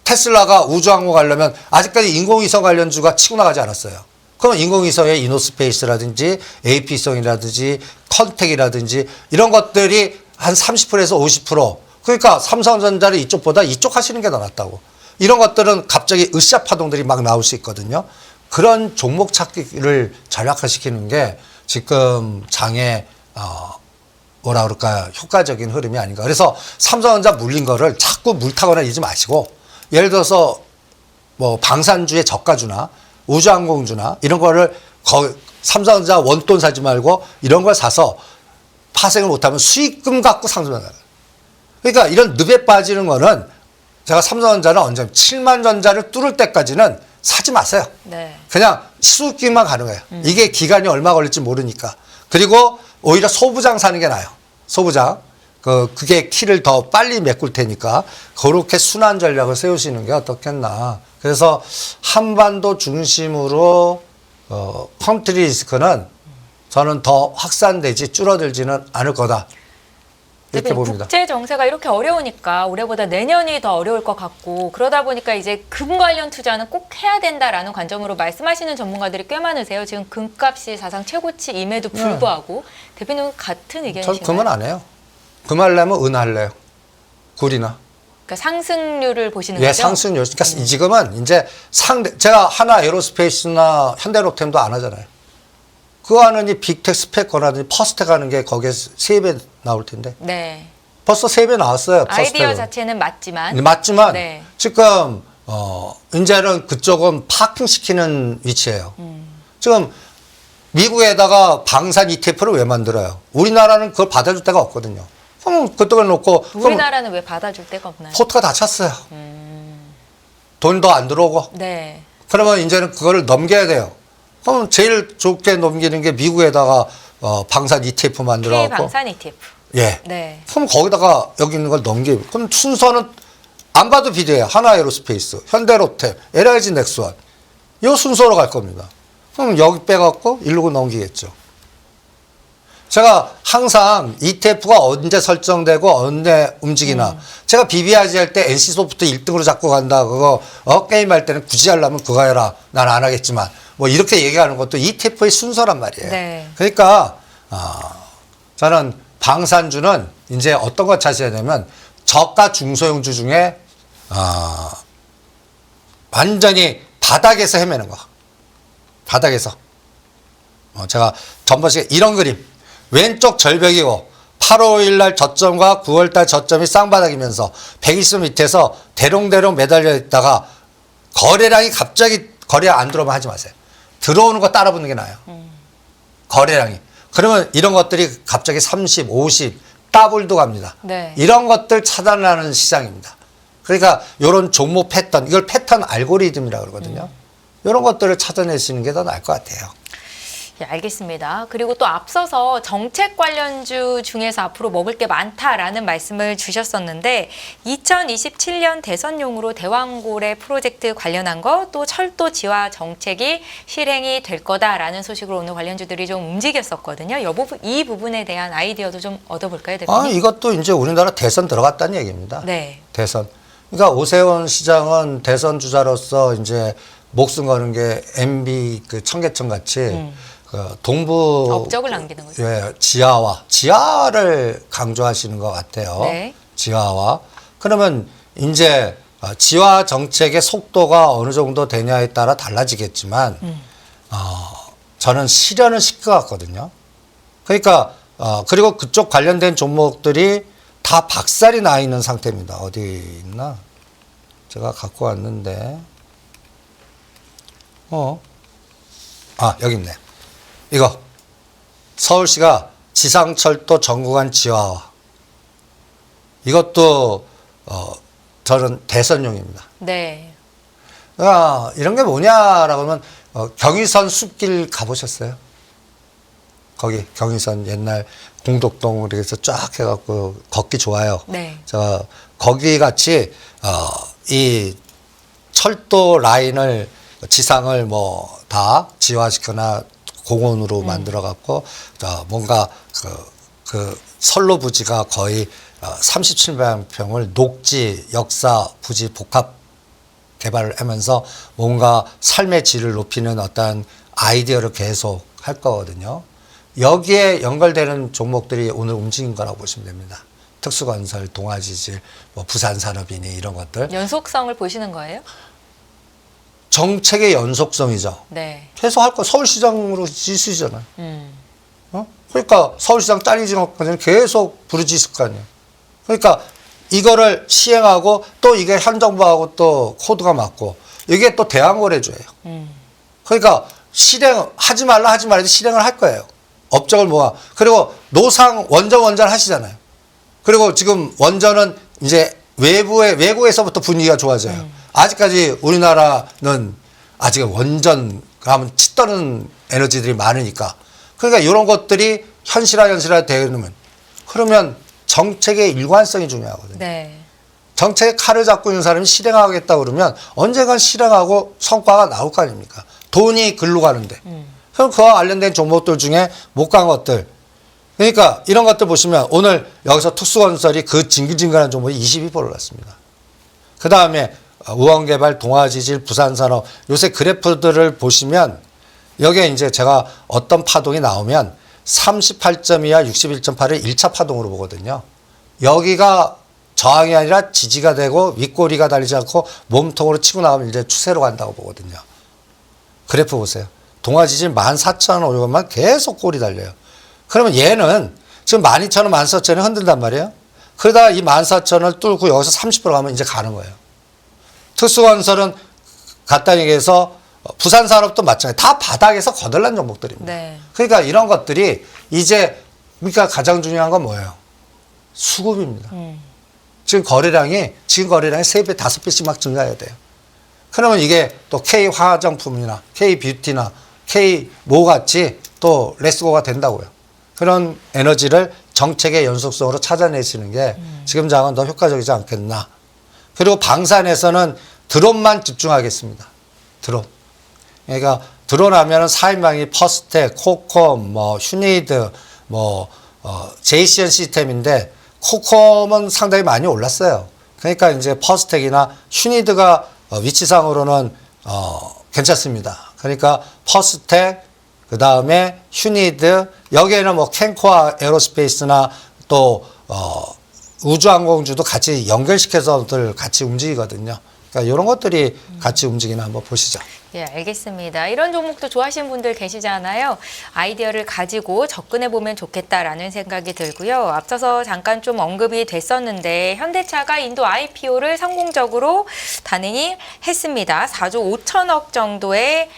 테슬라가 우주항공 가려면 아직까지 인공위성 관련주가 치고 나가지 않았어요. 그럼 인공위성의 이노스페이스라든지 AP성이라든지 컨텍이라든지 이런 것들이 한 30%에서 50% 그러니까 삼성전자를 이쪽보다 이쪽 하시는 게 더 낫다고. 이런 것들은 갑자기 으쌰 파동들이 막 나올 수 있거든요. 그런 종목 찾기를 전략화시키는 게 지금 장에 뭐라 그럴까요? 효과적인 흐름이 아닌가. 그래서 삼성전자 물린 거를 자꾸 물타거나 이러지 마시고 예를 들어서 뭐 방산주의 저가주나 우주항공주나 이런 거를 삼성전자 원돈 사지 말고 이런 걸 사서 파생을 못하면 수익금 갖고 상승하는 거예요. 그러니까 이런 늪에 빠지는 거는 제가 삼성전자는 언제 7만 전자를 뚫을 때까지는 사지 마세요. 네. 그냥 수익만 가능해요. 이게 기간이 얼마 걸릴지 모르니까. 그리고 오히려 소부장 사는 게 나아요. 소부장. 그게 키를 더 빨리 메꿀 테니까 그렇게 순환 전략을 세우시는 게 어떻겠나. 그래서 한반도 중심으로 컨트리 리스크는 저는 더 확산되지 줄어들지는 않을 거다. 이렇게 봅니다. 국제 정세가 이렇게 어려우니까 올해보다 내년이 더 어려울 것 같고 그러다 보니까 이제 금 관련 투자는 꼭 해야 된다라는 관점으로 말씀하시는 전문가들이 꽤 많으세요. 지금 금값이 사상 최고치임에도 불구하고 대표님은 같은 의견이신가요? 전 금은 안 해요. 금 하려면 은 할래요. 굴이나. 그러니까 상승률을 보시는 예, 거죠? 상승률. 그러니까 지금은 이제 제가 하나 에어로스페이스나 현대로템도 안 하잖아요. 그거 하는 이 빅텍 스펙거라든지 퍼스텍 하는 게 거기에 3배 나올 텐데. 네. 벌써 3배 나왔어요. 아이디어 퍼스텍은. 자체는 맞지만. 맞지만 네. 지금 이제는 그쪽은 파킹시키는 위치예요. 지금 미국에다가 방산 ETF를 왜 만들어요? 우리나라는 그걸 받아줄 데가 없거든요. 그럼 그쪽에 놓고 우리나라는 왜 받아줄 데가 없나요? 포트가 다 찼어요. 돈도 안 들어오고. 네. 그러면 이제는 그거를 넘겨야 돼요. 그럼 제일 좋게 넘기는 게 미국에다가 방산 ETF 만들어갖고. K방산 ETF. 예. 네. 그럼 거기다가 여기 있는 걸 넘기고. 그럼 순서는 안 봐도 비례해요. 하나 에어로스페이스, 현대로템, LIG 넥스원. 이 순서로 갈 겁니다. 그럼 여기 빼갖고 이러고 넘기겠죠. 제가 항상 ETF가 언제 설정되고 언제 움직이나. 제가 BBRG 할 때 NC소프트 1등으로 잡고 간다. 그거 게임할 때는 굳이 하려면 그거 해라. 난 안 하겠지만. 뭐 이렇게 얘기하는 것도 ETF의 순서란 말이에요. 네. 그러니까 저는 방산주는 이제 어떤 거 찾아야 되면 저가 중소형주 중에 완전히 바닥에서 헤매는 거. 바닥에서. 제가 전번에 이런 그림. 왼쪽 절벽이고 8월 5일 날 저점과 9월 달 저점이 쌍바닥이면서 120 밑에서 대롱대롱 매달려 있다가 거래량이 갑자기 거래 안 들어오면 하지 마세요. 들어오는 거 따라 붙는 게 나아요. 거래량이. 그러면 이런 것들이 갑자기 30, 50 더블도 갑니다. 네. 이런 것들 차단하는 시장입니다. 그러니까 이런 종목 패턴, 이걸 패턴 알고리즘이라고 그러거든요. 이런 것들을 찾아내시는 게 더 나을 것 같아요. 예, 알겠습니다. 그리고 또 앞서서 정책 관련주 중에서 앞으로 먹을 게 많다라는 말씀을 주셨었는데 2027년 대선용으로 대왕고래 프로젝트 관련한 거 또 철도 지화 정책이 실행이 될 거다라는 소식으로 오늘 관련주들이 좀 움직였었거든요. 이 부분에 대한 아이디어도 좀 얻어볼까요, 대표님? 이것도 이제 우리나라 대선 들어갔다는 얘기입니다. 네. 대선. 그러니까 오세훈 시장은 대선 주자로서 이제 목숨 거는 게 MB 그 청계천 같이 그 동부 업적을 남기는 거죠. 예, 지하를 강조하시는 것 같아요. 네. 지하화. 그러면 이제 지하 정책의 속도가 어느 정도 되냐에 따라 달라지겠지만 저는 실현을 시킬 것 같거든요. 그러니까 그리고 그쪽 관련된 종목들이 다 박살이 나 있는 상태입니다. 어디 있나? 제가 갖고 왔는데 여기 있네. 이거 서울시가 지상철도 전구간 지하화. 이것도 저는 대선용입니다. 네. 이런 게 뭐냐라고 하면 경의선 숲길 가보셨어요? 거기 경의선 옛날 공덕동 이렇게 해서 쫙 해갖고 걷기 좋아요. 네. 저 거기 같이 이 철도 라인을 지상을 뭐 다 지화시거나 공원으로 만들어 갖고 뭔가 그 선로 부지가 거의 37만 평을 녹지 역사 부지 복합 개발을 하면서 뭔가 삶의 질을 높이는 어떤 아이디어를 계속 할 거거든요. 여기에 연결되는 종목들이 오늘 움직인 거라고 보시면 됩니다. 특수건설, 동아지질, 뭐 부산산업이니 이런 것들. 연속성을 보시는 거예요? 정책의 연속성이죠. 네. 계속 할 거 서울시장으로 지시잖아요. 그러니까 서울시장 잘리지 않고 계속 부르짖을 거 아니에요. 그러니까 이거를 시행하고 또 이게 현 정부하고 또 코드가 맞고 이게 또 대항거래주예요. 그러니까 실행하지 말라 하지 말아도 실행을 할 거예요. 업적을 모아. 그리고 노상 원전 하시잖아요. 그리고 지금 원전은 이제 외국에서부터 분위기가 좋아져요. 아직까지 우리나라는 아직 원전 하면 치 떠는 에너지들이 많으니까. 그러니까 이런 것들이 현실화 되면 그러면 정책의 일관성이 중요하거든요. 네. 정책의 칼을 잡고 있는 사람이 실행하겠다 그러면 언젠간 실행하고 성과가 나올 거 아닙니까? 돈이 글로 가는데. 그럼 그와 관련된 종목들 중에 못 간 것들. 그러니까 이런 것들 보시면 오늘 여기서 특수건설이 그 징글징글한 종목이 22% 올랐습니다. 그 다음에 우원개발, 동아지질, 부산산업 요새 그래프들을 보시면 여기에 이제 제가 어떤 파동이 나오면 38.2와 61.8을 1차 파동으로 보거든요. 여기가 저항이 아니라 지지가 되고 윗꼬리가 달리지 않고 몸통으로 치고 나가면 이제 추세로 간다고 보거든요. 그래프 보세요. 동아지질 14,500원만 계속 꼬리 달려요. 그러면 얘는 지금 12,000원, 14,000원이 흔들단 말이에요. 그러다가 이 14,000원을 뚫고 여기서 30% 가면 이제 가는 거예요. 특수건설은 간단히 얘기해서 부산산업도 마찬가지. 다 바닥에서 거들난 종목들입니다. 네. 그러니까 이런 것들이 이제 그러니까 가장 중요한 건 뭐예요? 수급입니다. 지금 거래량이 3배, 5배씩 막 증가해야 돼요. 그러면 이게 또 K화장품이나 K뷰티나 K모 같이 또 레스고가 된다고요. 그런 에너지를 정책의 연속성으로 찾아내시는 게 지금 장은 더 효과적이지 않겠나. 그리고 방산에서는 드론만 집중하겠습니다. 드론. 그러니까 드론 하면은 4인방이 퍼스텍, 코컴, 뭐 휴니드, 제이시언 시스템인데 코컴은 상당히 많이 올랐어요. 그러니까 이제 퍼스텍이나 휴니드가 위치상으로는 괜찮습니다. 그러니까 퍼스텍, 그 다음에 휴니드, 여기에는 뭐 캔코아 에어로스페이스나 또 우주항공주도 같이 연결시켜서들 같이 움직이거든요. 그러니까 이런 것들이 같이 움직이는 한번 보시죠. 예, 알겠습니다. 이런 종목도 좋아하시는 분들 계시잖아요. 아이디어를 가지고 접근해보면 좋겠다라는 생각이 들고요. 앞서서 잠깐 좀 언급이 됐었는데 현대차가 인도 IPO를 성공적으로 단행이 했습니다. 4조 5천억 정도의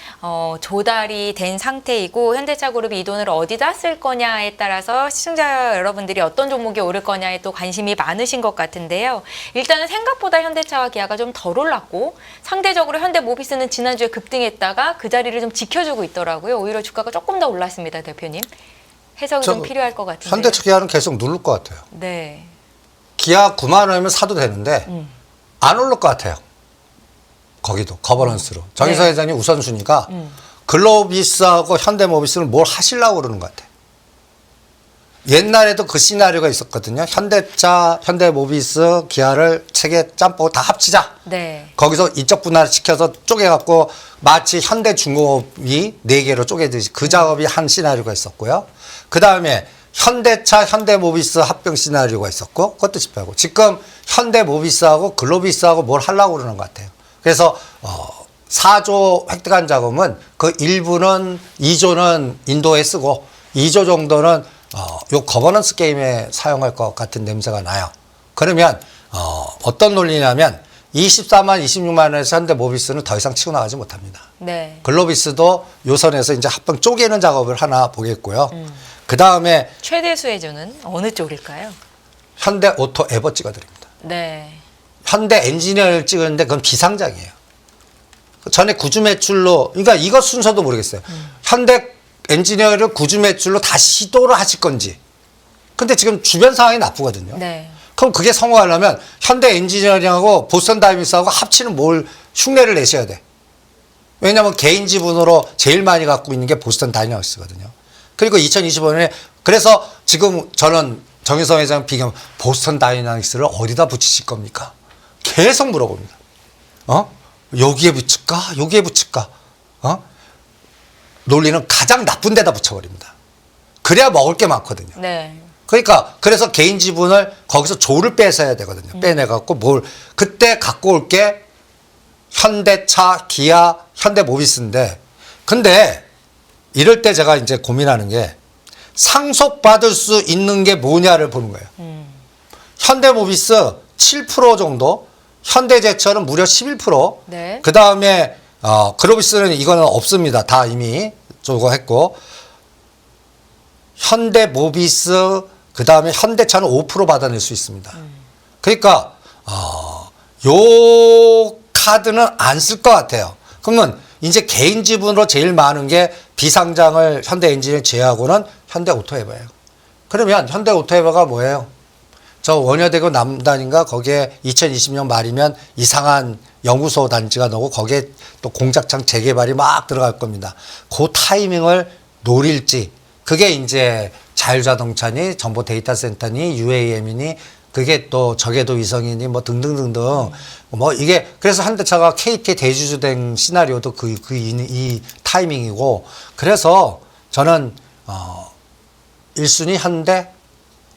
조달이 된 상태이고 현대차 그룹이 이 돈을 어디다 쓸 거냐에 따라서 시청자 여러분들이 어떤 종목이 오를 거냐에 또 관심이 많으신 것 같은데요. 일단은 생각보다 현대차와 기아가 좀 덜 올랐고 상대적으로 현대모비스는 지난주에 급등했다가 그 자리를 좀 지켜주고 있더라고요. 오히려 주가가 조금 더 올랐습니다, 대표님. 해석이 좀 필요할 것 같은데. 현대차 기아는 계속 누를 것 같아요. 네. 기아 9만 원이면 사도 되는데 안 오를 것 같아요. 거기도 거버넌스로. 정의서 회장님 우선순위가 글로비스하고 현대모비스는 뭘 하시려고 그러는 것 같아요. 옛날에도 그 시나리오가 있었거든요. 현대차, 현대모비스, 기아를 세계 짬뽕 다 합치자. 네. 거기서 인적 분할 시켜서 쪼개갖고 마치 현대중공업이 4개로 쪼개듯이 그 작업이 한 시나리오가 있었고요. 그 다음에 현대차, 현대모비스 합병 시나리오가 있었고 그것도 실패하고 지금 현대모비스하고 글로비스하고 뭘 하려고 그러는 것 같아요. 그래서 4조 획득한 자금은 그 일부는 2조는 인도에 쓰고 2조 정도는 요 거버넌스 게임에 사용할 것 같은 냄새가 나요. 그러면 어떤 논리냐면 24만, 26만 원에서 현대모비스는 더 이상 치고 나가지 못합니다. 네. 글로비스도 요선에서 이제 합병 쪼개는 작업을 하나 보겠고요. 그 다음에 최대 수혜주는 어느 쪽일까요? 현대 오토 에버 찍어드립니다. 네. 현대 엔지니어를 찍었는데 그건 비상장이에요. 전에 구주 매출로, 그러니까 이거 순서도 모르겠어요. 현대 엔지니어를 구주 매출로 다시 시도를 하실 건지. 근데 지금 주변 상황이 나쁘거든요. 네. 그럼 그게 성공하려면 현대 엔지니어링하고 보스턴 다이나믹스하고 합치는 뭘 흉내를 내셔야 돼. 왜냐하면 개인 지분으로 제일 많이 갖고 있는 게 보스턴 다이나믹스거든요. 그리고 2025년에 그래서 지금 저는 정유성 회장 비경 보스턴 다이나믹스를 어디다 붙이실 겁니까? 계속 물어봅니다. 여기에 붙일까? 여기에 붙일까? 논리는 가장 나쁜 데다 붙여버립니다. 그래야 먹을 게 많거든요. 네. 그러니까 그래서 개인 지분을 거기서 조를 뺏어야 되거든요. 빼내갖고 그때 갖고 올 게 현대차, 기아, 현대모비스인데 근데 이럴 때 제가 이제 고민하는 게 상속받을 수 있는 게 뭐냐를 보는 거예요. 현대모비스 7% 정도, 현대제철은 무려 11%. 네. 그 다음에 글로비스는 이거는 없습니다. 다 이미 저거 했고 현대모비스 그 다음에 현대차는 5% 받아낼 수 있습니다. 그러니까 요 카드는 안 쓸 것 같아요. 그러면 이제 개인 지분으로 제일 많은 게 비상장을 현대엔지니어 제외하고는 현대오토에버예요. 그러면 현대오토에버가 뭐예요? 저 원효대교 남단인가 거기에 2020년 말이면 이상한 연구소 단지가 나오고 거기에 또 공작창 재개발이 막 들어갈 겁니다. 그 타이밍을 노릴지 그게 이제 자율자동차니 정보 데이터 센터니 UAM이니 그게 또 저궤도 위성이니 뭐 등등등등 뭐 이게 그래서 현대차가 KT 대주주된 시나리오도 이 타이밍이고 그래서 저는 1순위 현대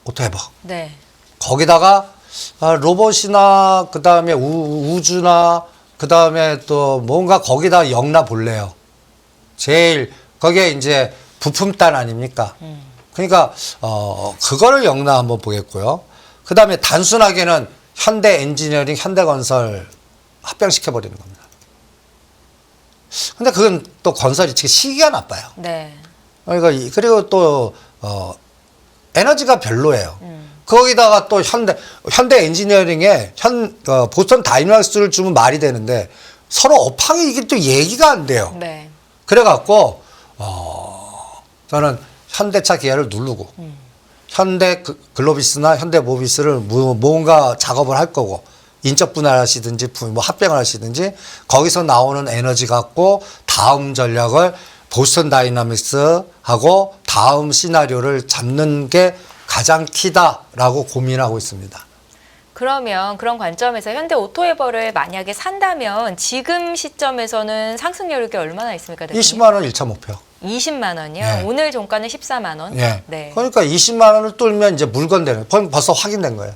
오토에버. 네. 거기다가 로봇이나 그 다음에 우주나 그 다음에 또 뭔가 거기다 엮나 볼래요. 제일 거기에 이제 부품단 아닙니까? 그러니까 그거를 엮나 한번 보겠고요. 그 다음에 단순하게는 현대 엔지니어링, 현대건설 합병시켜 버리는 겁니다. 근데 그건 또 건설이 시기가 나빠요. 네. 그러니까 그리고 또 에너지가 별로예요. 거기다가 또 현대 엔지니어링에 보스턴 다이나믹스를 주면 말이 되는데 서로 업황이 이게 또 얘기가 안 돼요. 네. 그래갖고 저는 현대차 기아를 누르고 현대 글로비스나 현대모비스를 뭔가 작업을 할 거고 인적 분할하시든지 뭐 합병을 하시든지 거기서 나오는 에너지 갖고 다음 전략을 보스턴 다이나믹스하고 다음 시나리오를 잡는 게 가장 키다라고 고민하고 있습니다. 그러면 그런 관점에서 현대 오토에버를 만약에 산다면 지금 시점에서는 상승 여력이 얼마나 있습니까? 대표님? 20만 원 1차 목표. 20만 원이요? 예. 오늘 종가는 14만 원? 예. 네. 그러니까 20만 원을 뚫면 이제 물건 되는, 벌써 확인된 거예요.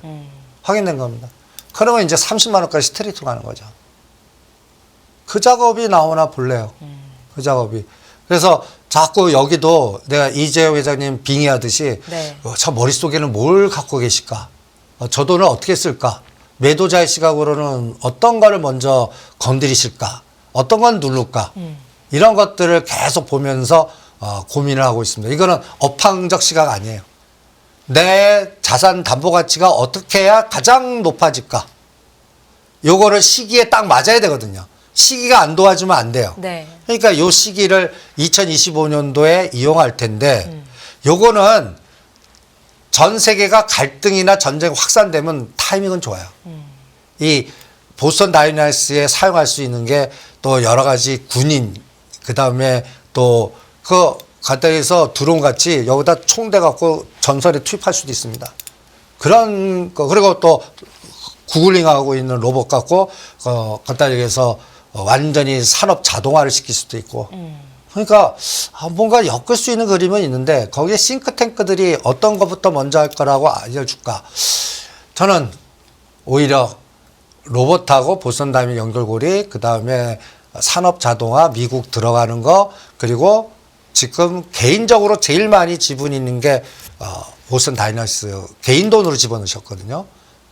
확인된 겁니다. 그러면 이제 30만 원까지 스트레이트로 가는 거죠. 그 작업이 나오나 볼래요. 그 작업이. 그래서 자꾸 여기도 내가 이재용 회장님 빙의하듯이 네. 저 머릿속에는 뭘 갖고 계실까? 저 돈을 어떻게 쓸까? 매도자의 시각으로는 어떤 거를 먼저 건드리실까? 어떤 건 누를까? 이런 것들을 계속 보면서 고민을 하고 있습니다. 이거는 업황적 시각 아니에요. 내 자산 담보 가치가 어떻게 해야 가장 높아질까? 요거를 시기에 딱 맞아야 되거든요. 시기가 안 도와주면 안 돼요. 네. 그러니까 요 시기를 2025년도에 이용할 텐데 요거는 전 세계가 갈등이나 전쟁 확산되면 타이밍은 좋아요. 이 보스턴 다이나믹스에 사용할 수 있는 게 또 여러 가지 군인, 그 다음에 또 간단히 해서 드론 같이 여기다 총대 갖고 전선에 투입할 수도 있습니다. 그런 거, 그리고 또 구글링하고 있는 로봇 갖고, 간단히 얘기해서 완전히 산업 자동화를 시킬 수도 있고. 그러니까 뭔가 엮을 수 있는 그림은 있는데 거기에 싱크탱크들이 어떤 것부터 먼저 할 거라고 알려줄까. 저는 오히려 로봇하고 보선 다음에 연결고리, 그 다음에 산업 자동화, 미국 들어가는 거, 그리고 지금 개인적으로 제일 많이 지분 있는 게 보선 다이너스 개인 돈으로 집어넣으셨거든요.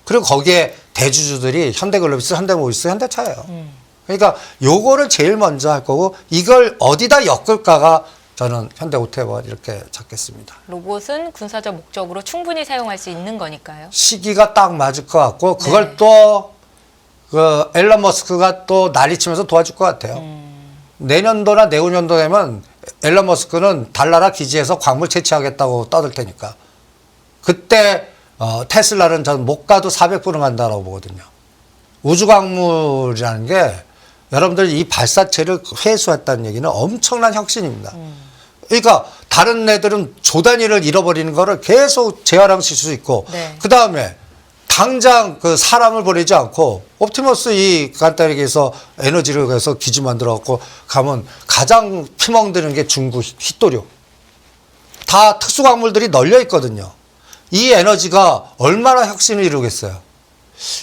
그리고 거기에 대주주들이 현대글로비스, 현대모비스, 현대차예요. 그러니까 요거를 제일 먼저 할 거고 이걸 어디다 엮을까가 저는 현대오토원 이렇게 잡겠습니다. 로봇은 군사적 목적으로 충분히 사용할 수 있는 거니까요. 시기가 딱 맞을 것 같고 그걸 네. 또 그 앨런 머스크가 또 난리치면서 도와줄 것 같아요. 내년도나 내후년도 되면 앨런 머스크는 달나라 기지에서 광물 채취하겠다고 떠들 테니까 그때 테슬라는 전 못 가도 400불은 간다라고 보거든요. 우주 광물이라는 게 여러분들 이 발사체를 회수했다는 얘기는 엄청난 혁신입니다. 그러니까 다른 애들은 조 단위를 잃어버리는 거를 계속 재활용실 수 있고 네. 그 다음에 당장 그 사람을 보내지 않고 옵티머스 이 간단하게 해서 에너지를 해서 기지 만들어 갖고 가면 가장 피멍드는 게 중국 휘토류. 다 특수광물들이 널려 있거든요. 이 에너지가 얼마나 혁신을 이루겠어요.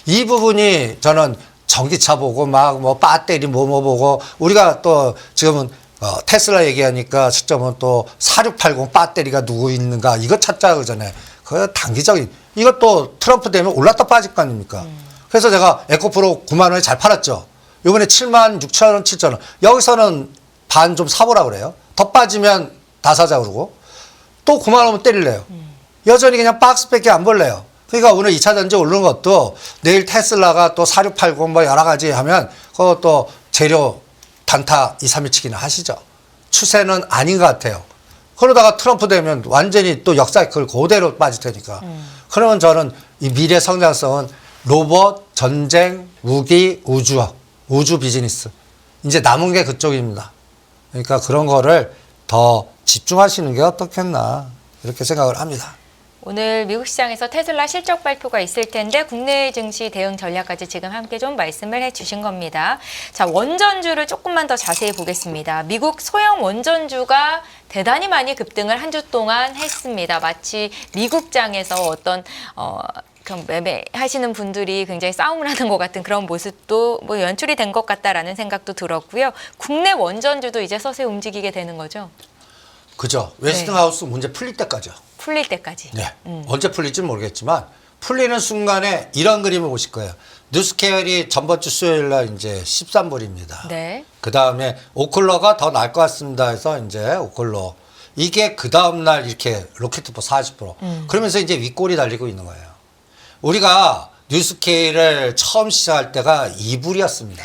이 부분이 저는 전기차 보고 막 뭐 배터리 뭐 보고 우리가 또 지금은 테슬라 얘기하니까 시점은 또 4680 배터리가 누구 있는가 이거 찾자 그러잖아요. 그 단기적인 이것도 트럼프 되면 올랐다 빠질 거 아닙니까? 그래서 제가 에코프로 9만 원에 잘 팔았죠. 이번에 7만 6천 원, 7천 원. 여기서는 반 좀 사보라 그래요. 더 빠지면 다 사자 그러고 또 9만 원면 때릴래요. 여전히 그냥 박스밖에 안 벌래요. 그러니까 오늘 2차 전지 오르는 것도 내일 테슬라가 또 4680 뭐 여러 가지 하면 그것도 재료 단타 2, 3일치기는 하시죠. 추세는 아닌 것 같아요. 그러다가 트럼프 되면 완전히 또 역사이클 그대로 빠질 테니까. 그러면 저는 이 미래 성장성은 로봇, 전쟁, 무기, 우주 비즈니스. 이제 남은 게 그쪽입니다. 그러니까 그런 거를 더 집중하시는 게 어떻겠나 이렇게 생각을 합니다. 오늘 미국 시장에서 테슬라 실적 발표가 있을 텐데 국내 증시 대응 전략까지 지금 함께 좀 말씀을 해주신 겁니다. 자, 원전주를 조금만 더 자세히 보겠습니다. 미국 소형 원전주가 대단히 많이 급등을 한 주 동안 했습니다. 마치 미국장에서 어떤 그럼 매매하시는 분들이 굉장히 싸움을 하는 것 같은 그런 모습도 뭐 연출이 된 것 같다라는 생각도 들었고요. 국내 원전주도 이제 서서히 움직이게 되는 거죠. 그죠. 웨스팅하우스 문제 풀릴 때까지요. 풀릴 때까지. 네. 언제 풀릴지는 모르겠지만 풀리는 순간에 이런 그림을 보실 거예요. 뉴스케일이 전번 주 수요일 날 이제 13불입니다. 네. 그 다음에 오클러가 더 나을 것 같습니다 해서 이제 오클러. 이게 그 다음날 이렇게 로켓포 40%. 그러면서 이제 윗골이 달리고 있는 거예요. 우리가 뉴스케일을 처음 시작할 때가 2불이었습니다.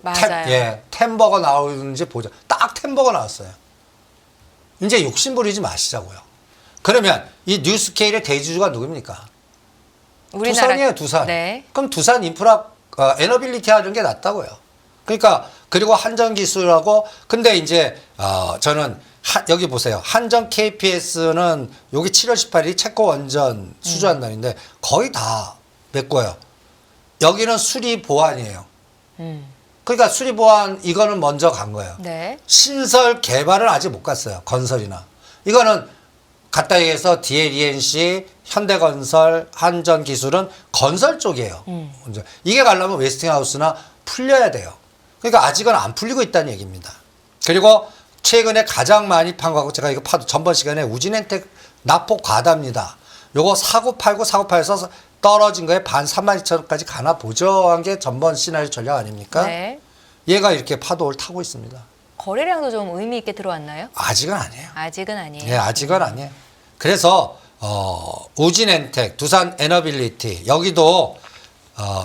맞아요. 템버거 나오는지 보자. 딱 템버거 나왔어요. 이제 욕심 부리지 마시자고요. 그러면 이 뉴스케일의 대주주가 누굽니까? 두산이에요, 두산. 네. 그럼 두산 인프라 에너빌리티 하는 게 낫다고요. 그러니까 그리고 한전 기술하고 근데 이제 저는 여기 보세요. 한전 KPS는 여기 7월 18일이 체코 원전 수주한 날인데 거의 다 메꿔요. 여기는 수리 보완이에요. 그러니까 수리 보완 이거는 먼저 간 거예요. 네. 신설 개발은 아직 못 갔어요. 건설이나. 이거는 갖다 얘기해서 DLENC, 현대건설, 한전기술은 건설 쪽이에요. 먼저. 이게 가려면 웨스팅하우스나 풀려야 돼요. 그러니까 아직은 안 풀리고 있다는 얘기입니다. 그리고 최근에 가장 많이 판 거하고 제가 이거 파도 전번 시간에 우진엔텍 낙폭 과다입니다. 요거 사고 팔아서 떨어진 거에 반 32,000원까지 가나 보죠 한 게 전번 시나리오 전략 아닙니까? 네. 얘가 이렇게 파도를 타고 있습니다. 거래량도 좀 의미 있게 들어왔나요? 아직은 아니에요. 아직은 아니에요. 네, 아직은 아니에요. 그래서 우진엔텍, 두산 에너빌리티 여기도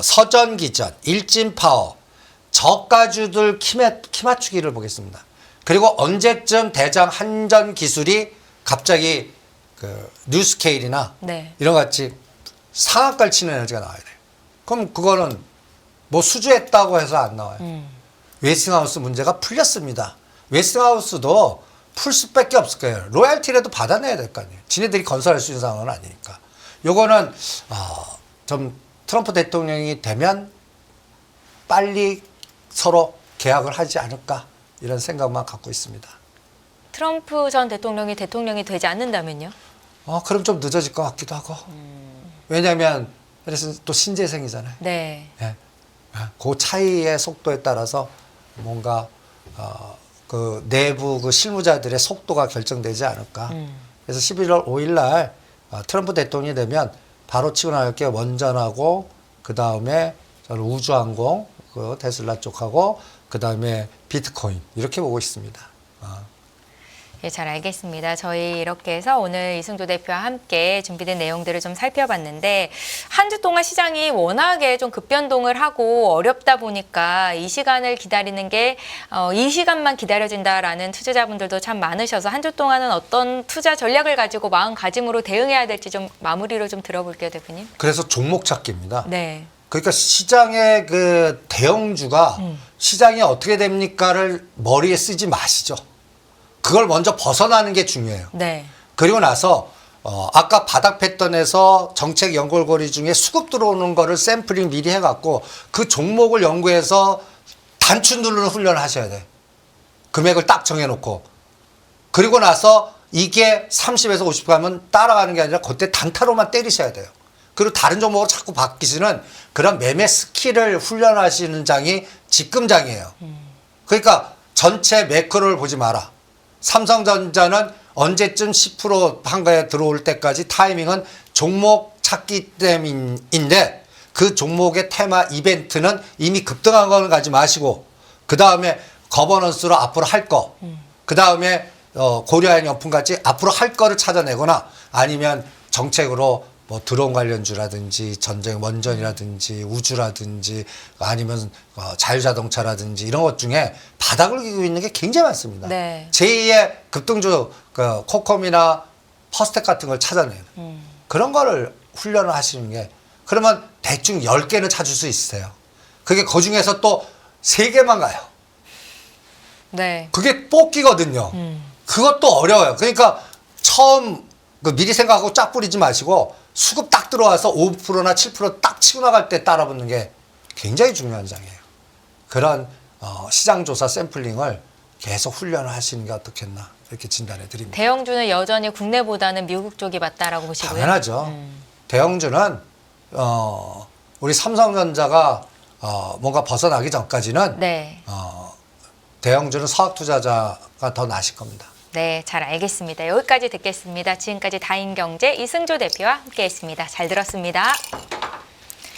서전기전, 일진파워 저가주들 키 맞추기를 보겠습니다. 그리고 언제쯤 대장 한전기술이 갑자기 그 뉴스케일이나 네. 이런 같이 상한가를 치는 에너지가 나와야 돼요. 그럼 그거는 뭐 수주했다고 해서 안 나와요. 웨스팅하우스 문제가 풀렸습니다. 웨스팅하우스도 풀 수밖에 없을 거예요. 로얄티라도 받아내야 될 거 아니에요. 지네들이 건설할 수 있는 상황은 아니니까. 요거는 좀 트럼프 대통령이 되면 빨리 서로 계약을 하지 않을까 이런 생각만 갖고 있습니다. 트럼프 전 대통령이 되지 않는다면요? 그럼 좀 늦어질 것 같기도 하고. 왜냐하면 그래서 또 신재생이잖아요. 네. 예. 그 차이의 속도에 따라서 뭔가 그 내부 그 실무자들의 속도가 결정되지 않을까. 그래서 11월 5일 날 트럼프 대통령이 되면 바로 치고 나갈 게 원전하고 그 다음에 저는 우주항공 그 테슬라 쪽하고 그 다음에 비트코인 이렇게 보고 있습니다. 예, 잘 알겠습니다. 저희 이렇게 해서 오늘 이승조 대표와 함께 준비된 내용들을 좀 살펴봤는데 한 주 동안 시장이 워낙에 좀 급변동을 하고 어렵다 보니까 이 시간을 기다리는 게 이 시간만 기다려진다라는 투자자분들도 참 많으셔서 한 주 동안은 어떤 투자 전략을 가지고 마음가짐으로 대응해야 될지 좀 마무리로 좀 들어볼게요, 대표님. 그래서 종목 찾기입니다. 네. 그러니까 시장의 그 대형주가 시장이 어떻게 됩니까를 머리에 쓰지 마시죠. 그걸 먼저 벗어나는 게 중요해요. 네. 그리고 나서 아까 바닥 패턴에서 정책 연골고리 중에 수급 들어오는 거를 샘플링 미리 해갖고 그 종목을 연구해서 단추 누르는 훈련을 하셔야 돼. 금액을 딱 정해놓고. 그리고 나서 이게 30에서 50 가면 따라가는 게 아니라 그때 단타로만 때리셔야 돼요. 그리고 다른 종목으로 자꾸 바뀌시는 그런 매매 스킬을 훈련하시는 장이 집금장이에요. 그러니까 전체 매크로를 보지 마라. 삼성전자는 언제쯤 10% 한가에 들어올 때까지 타이밍은 종목 찾기 때문인데 그 종목의 테마 이벤트는 이미 급등한 거는 가지 마시고 그 다음에 거버넌스로 앞으로 할 거, 그 다음에 고려한 연풍같이 앞으로 할 거를 찾아내거나 아니면 정책으로 뭐 드론 관련주라든지 전쟁 원전이라든지 우주라든지 아니면 자율자동차라든지 이런 것 중에 바닥을 기고 있는 게 굉장히 많습니다. 네. 제2의 급등주 그 코컴이나 퍼스텍 같은 걸 찾아내는 그런 거를 훈련을 하시는 게 그러면 대충 10개는 찾을 수 있으세요. 그게 그중에서 또 3개만 가요. 네. 그게 뽑기거든요. 그것도 어려워요. 그러니까 처음 미리 생각하고 쫙 뿌리지 마시고 수급 딱 들어와서 5%나 7%딱 치고 나갈 때 따라붙는 게 굉장히 중요한 장이에요. 그런 시장조사 샘플링을 계속 훈련을 하시는 게 어떻겠나 이렇게 진단해 드립니다. 대형주는 여전히 국내보다는 미국 쪽이 맞다라고 보시고요. 당연하죠. 대형주는 우리 삼성전자가 뭔가 벗어나기 전까지는 네. 대형주는 사학 투자자가 더 나실 겁니다. 네, 잘 알겠습니다. 여기까지 듣겠습니다. 지금까지 다인경제 이승조 대표와 함께했습니다. 잘 들었습니다.